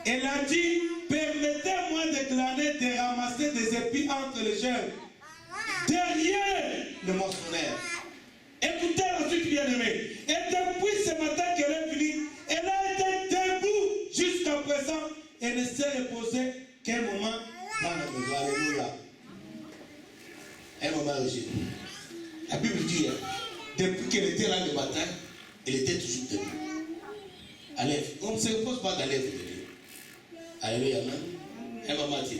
Elle a dit, permettez-moi de glaner, de ramasser des épis entre les jeunes, derrière le moissonneur. Écoutez la suite, bien-aimée. Et depuis ce matin qu'elle est venue, elle a été debout jusqu'à présent. Elle ne s'est reposée qu'un moment dans la maison. Alléluia. Un moment régi. La Bible dit, depuis qu'elle était là le matin, elle était toujours debout. Allez, on ne se repose pas dans l'œuvre de Dieu. Alléluia. Un moment dit.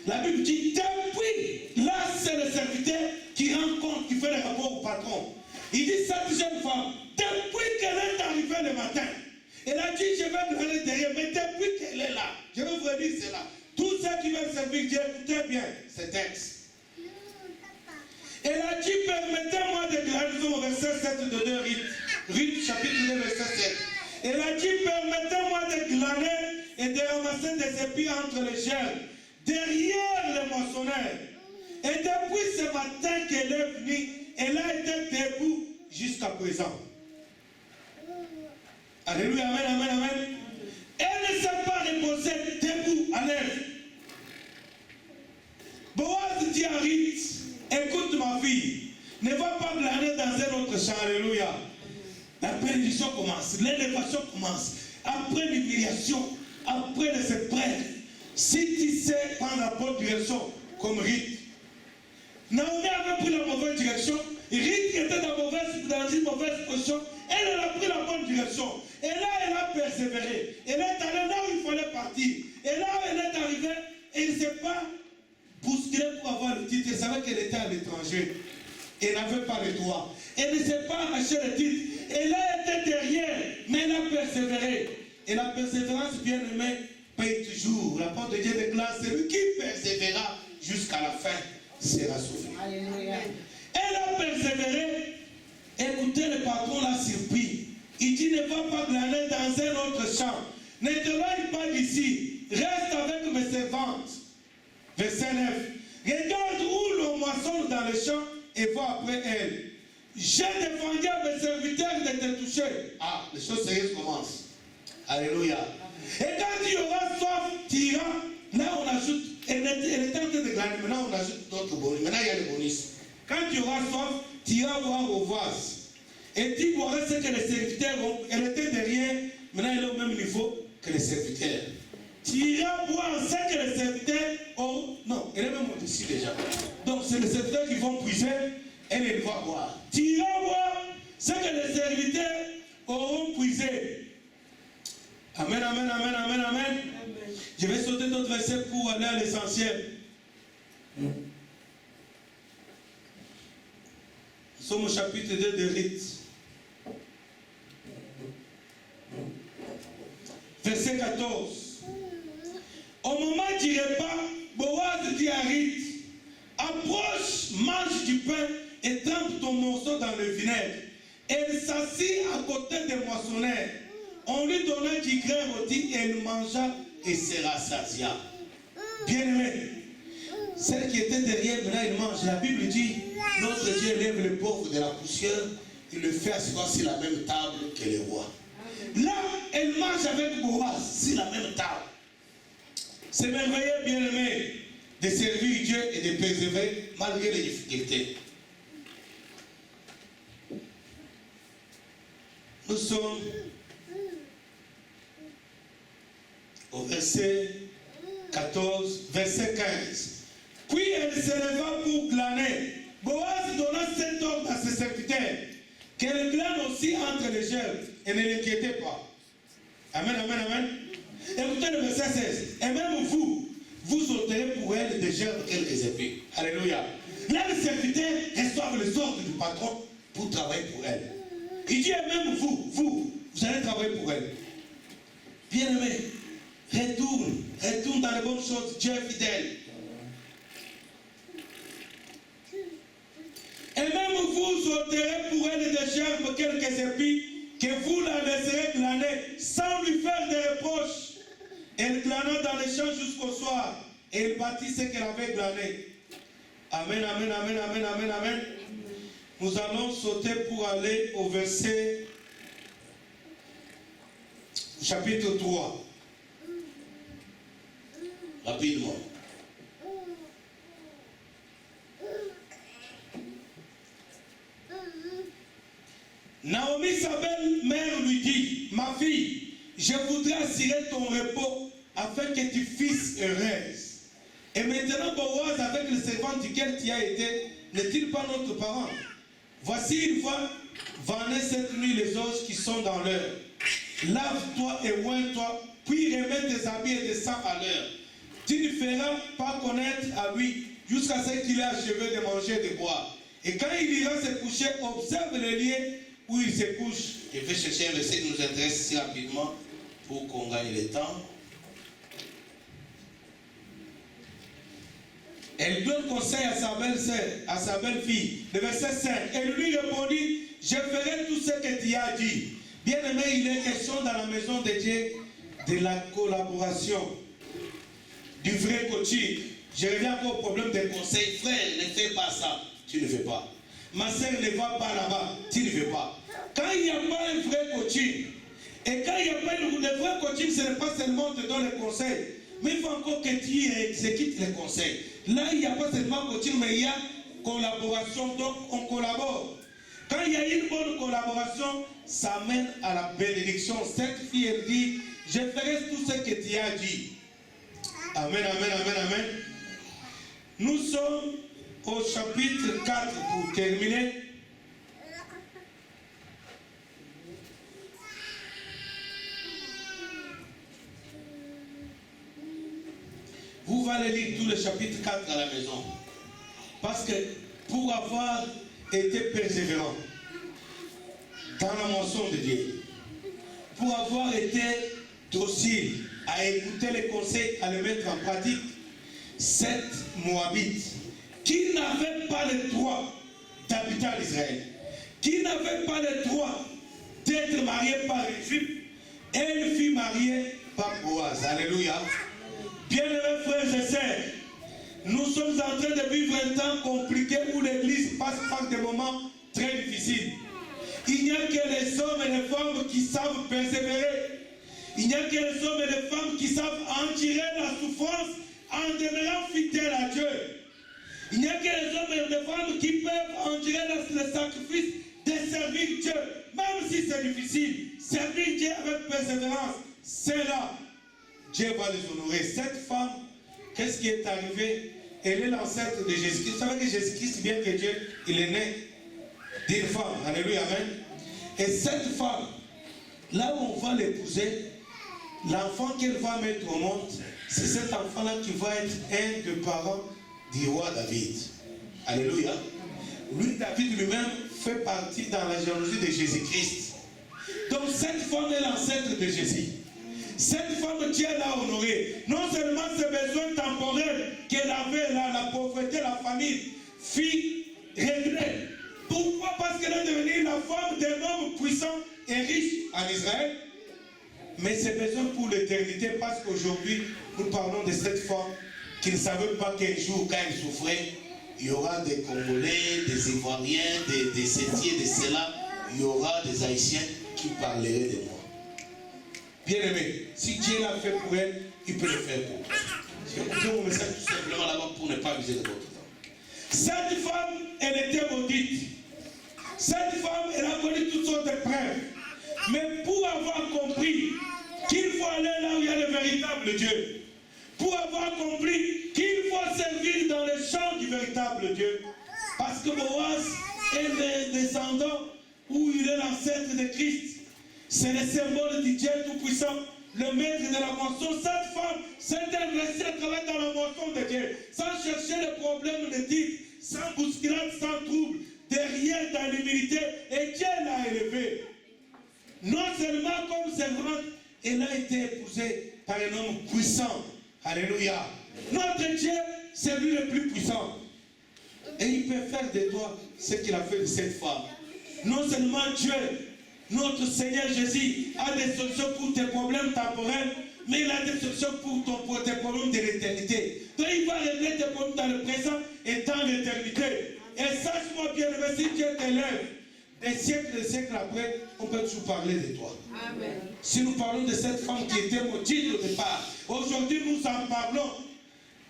La Bible dit, depuis, là c'est le serviteur qui rend compte, qui fait le rapport au patron. Il dit, cette jeune femme, depuis qu'elle est arrivée le matin, elle a dit, je vais glaner derrière, mais depuis qu'elle est là, je vais vous dire cela. Tous ceux qui veulent servir Dieu, écoutez bien ce texte. Elle a dit, permettez-moi de glaner, au verset 7 de 2 Ruth, chapitre 2, verset 7. Elle a dit, permettez-moi de glaner et de ramasser des épis entre les jeunes, derrière le moissonneur. Et depuis ce matin qu'elle est venue, elle a été debout jusqu'à présent. Alléluia, amen, amen, amen. Elle ne s'est pas reposée debout à l'œuvre. Boaz dit à Ruth, écoute ma fille, ne va pas glaner dans un autre champ, alléluia. La bénédiction commence, l'élévation commence. Après l'humiliation, après les épreuves, si tu sais prendre la bonne direction, comme Ruth. Naomi avait pris la mauvaise direction. Ruth était dans une mauvaise position. Elle a pris la bonne direction. Et là, elle a persévéré. Elle est allée là où il fallait partir. Et là, elle est arrivée. Et elle ne s'est pas bousculée pour avoir le titre. Elle savait qu'elle était à l'étranger. Elle n'avait pas le droit. Elle ne s'est pas arraché le titre. Elle a été derrière. Mais elle a persévéré. Et la persévérance, bien aimée, paye toujours. La porte de Dieu déclare, celui qui persévérera jusqu'à la fin sera sauvé. Alléluia. Elle a persévéré. Écoutez, le patron l'a surpris. Il dit ne va pas glaner dans un autre champ. Ne t'éloigne pas d'ici. Reste avec mes servantes. Verset 9. Regarde où l'on moissonne dans le champ et va après elle. J'ai défendu à mes serviteurs de te toucher. Ah, les choses sérieuses commencent. Alléluia. Et quand il y aura soif, tu iras. Là, on ajoute. Elle était en train de glaner. Maintenant, on ajoute d'autres bonus. Maintenant, il y a les bonus. Quand tu auras soif, tu iras voir au vase. Et tu verras ce que les serviteurs ont. Elle était derrière. Maintenant, elle est au même niveau que les serviteurs. Tu iras voir ce que les serviteurs ont. Non, elle est même au-dessus déjà. Donc, c'est les serviteurs qui vont puiser. Elle va voir. Tu iras voir ce que les serviteurs auront puisé. Amen, amen, amen, amen, amen. Je vais sauter d'autres versets pour aller à l'essentiel. Nous sommes au chapitre 2 de Ruth. Verset 14. Au moment du repas, Boaz dit à Ruth, approche, mange du pain et trempe ton morceau dans le vinaigre. Elle s'assit à côté des moissonneurs. On lui donna du grain rôti et elle mangea et se rassasia. Bien-aimé, celle qui était derrière, maintenant il mange. La Bible dit, notre Dieu lève le pauvre de la poussière, il le fait asseoir sur la même table que les rois. Là, elle mange avec Boaz sur la même table. C'est merveilleux, bien-aimé, de servir Dieu et de persévérer malgré les difficultés. Nous sommes au verset 14, verset 15. Puis elle se leva pour glaner. Boaz donna cet ordre à ses serviteurs, qu'elle glane aussi entre les gerbes et ne l'inquiétez pas. Amen, amen, amen. Écoutez le verset 16. Et même vous, vous ôterez pour elle des gerbes quelques épées. Alléluia. Là, les serviteurs reçoivent les ordres du patron pour travailler pour elle. Il dit, et même vous allez travailler pour elle. Bien-aimé, retourne dans les bonnes choses. Dieu est fidèle. Et même vous ôterez pour elle des gerbes quelques épis, que vous la laisserez glaner sans lui faire des reproches. Elle glana dans les champs jusqu'au soir, et elle bâtit ce qu'elle avait glané. Amen, amen, amen, amen, amen, amen. Nous allons sauter pour aller au verset chapitre 3. Rapidement. Naomi, sa belle-mère, lui dit, ma fille, je voudrais assurer ton repos afin que tu fasses heureuse. Et maintenant, Boaz, avec le servant duquel tu as été, n'est-il pas notre parent? Voici une fois, venez cette nuit les os qui sont dans l'heure. Lave-toi et oins-toi, puis remets tes habits et descends à l'heure. Tu ne feras pas connaître à lui jusqu'à ce qu'il ait achevé de manger et de boire. Et quand il ira se coucher, observe le lieu où il se couche. Je vais chercher un verset qui nous intéresse ici rapidement pour qu'on gagne le temps. Elle donne conseil à sa belle-sœur, à sa belle-fille. Le verset 5. Elle lui répondit, je ferai tout ce que tu as dit. Bien-aimé, il est question dans la maison de Dieu de la collaboration, du vrai coaching. Je reviens encore au problème des conseils. Frère, ne fais pas ça. Tu ne fais pas. Ma soeur, ne va pas là-bas. Tu ne fais pas. Quand il n'y a pas un vrai coaching, et quand il n'y a pas le vrai coaching, ce n'est pas seulement te donner les conseils, mais il faut encore que tu exécutes les conseils. Là, il n'y a pas seulement coaching, mais il y a collaboration. Donc, on collabore. Quand il y a une bonne collaboration, ça mène à la bénédiction. Cette fille, elle dit, je ferai tout ce que tu as dit. Amen, amen, amen, amen. Nous sommes au chapitre 4 pour terminer. Vous allez lire tout le chapitre 4 à la maison. Parce que pour avoir été persévérant dans la moisson de Dieu, pour avoir été docile à écouter les conseils, à les mettre en pratique, cette Moabite qui n'avait pas le droit d'habiter en Israël, qui n'avait pas le droit d'être mariée par Égypte, elle fut mariée par Boaz. Alléluia. Bien-aimés frères et sœurs, nous sommes en train de vivre un temps compliqué où l'Église passe par des moments très difficiles. Il n'y a que les hommes et les femmes qui savent persévérer. Il n'y a que les hommes et les femmes qui savent endurer la souffrance en demeurant fidèles à Dieu. Il n'y a que les hommes et les femmes qui peuvent endurer le sacrifice de servir Dieu, même si c'est difficile. Servir Dieu avec persévérance, c'est là. Dieu va les honorer. Cette femme, qu'est-ce qui est arrivé? Elle est l'ancêtre de Jésus-Christ. Vous savez que Jésus-Christ, bien que Dieu, il est né d'une femme. Alléluia, amen. Et cette femme, là où on va l'épouser, l'enfant qu'elle va mettre au monde, c'est cet enfant-là qui va être un des parents du roi David. Alléluia. Lui, David lui-même, fait partie dans la généalogie de Jésus-Christ. Donc cette femme est l'ancêtre de Jésus. Cette femme, Dieu l'a honorée. Non seulement ses besoins temporels qu'elle avait là, la pauvreté, la famine, fit régler. Pourquoi? Parce qu'elle est devenue la femme d'un homme puissant et riche en Israël. Mais ses besoins pour l'éternité, parce qu'aujourd'hui, nous parlons de cette femme qui ne savait pas qu'un jour, quand elle souffrait, il y aura des Congolais, des Ivoiriens, des Sétiers, des Cela, il y aura des Haïtiens qui parleraient de moi. Bien aimé, si Dieu l'a fait pour elle, il peut le faire pour toi. Écoutez mon message tout simplement là-bas pour ne pas abuser de votre temps. Cette femme, elle était maudite. Cette femme, elle a connu toutes sortes d'épreuves. Mais pour avoir compris qu'il faut aller là où il y a le véritable Dieu, pour avoir compris qu'il faut servir dans les champs du véritable Dieu, parce que Boaz est le descendant où il est l'ancêtre de Christ. C'est le symbole du Dieu Tout-Puissant, le maître de la moisson. Cette femme s'est investi à travailler dans la moisson de Dieu, sans chercher les problèmes de titre, sans bousculade, sans trouble, derrière dans l'humilité, et Dieu l'a élevée. Non seulement comme servante, elle a été épousée par un homme puissant. Alléluia. Notre Dieu, c'est lui le plus puissant. Et il peut faire de toi ce qu'il a fait de cette femme. Non seulement Dieu, notre Seigneur Jésus, a des solutions pour tes problèmes temporels, mais il a des solutions pour tes problèmes de l'éternité. Donc il va régler tes problèmes dans le présent et dans l'éternité. Et sache-moi bien, si Dieu t'élève, des siècles après, on peut toujours parler de toi. Amen. Si nous parlons de cette femme qui était maudite au départ, aujourd'hui nous en parlons.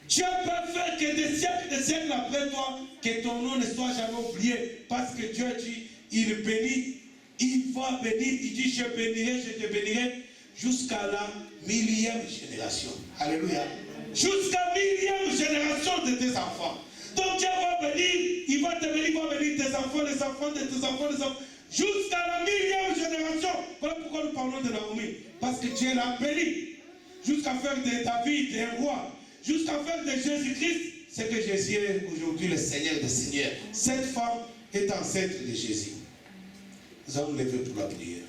Dieu peut faire que des siècles après toi, que ton nom ne soit jamais oublié. Parce que Dieu dit, il bénit, il va bénir, il dit, je te bénirai jusqu'à la 1000e génération. Alléluia. Jusqu'à 1000e génération de tes enfants. Donc Dieu va bénir, il va te bénir, il va bénir tes enfants, les enfants de tes enfants, les enfants, jusqu'à la 1000e génération. Voilà pourquoi nous parlons de Naomi. Parce que Dieu l'a béni. Jusqu'à faire de David un roi. Jusqu'à faire de Jésus-Christ, c'est que Jésus est aujourd'hui le Seigneur des Seigneurs. Cette femme est ancêtre de Jésus. Nous allons lever pour la prière.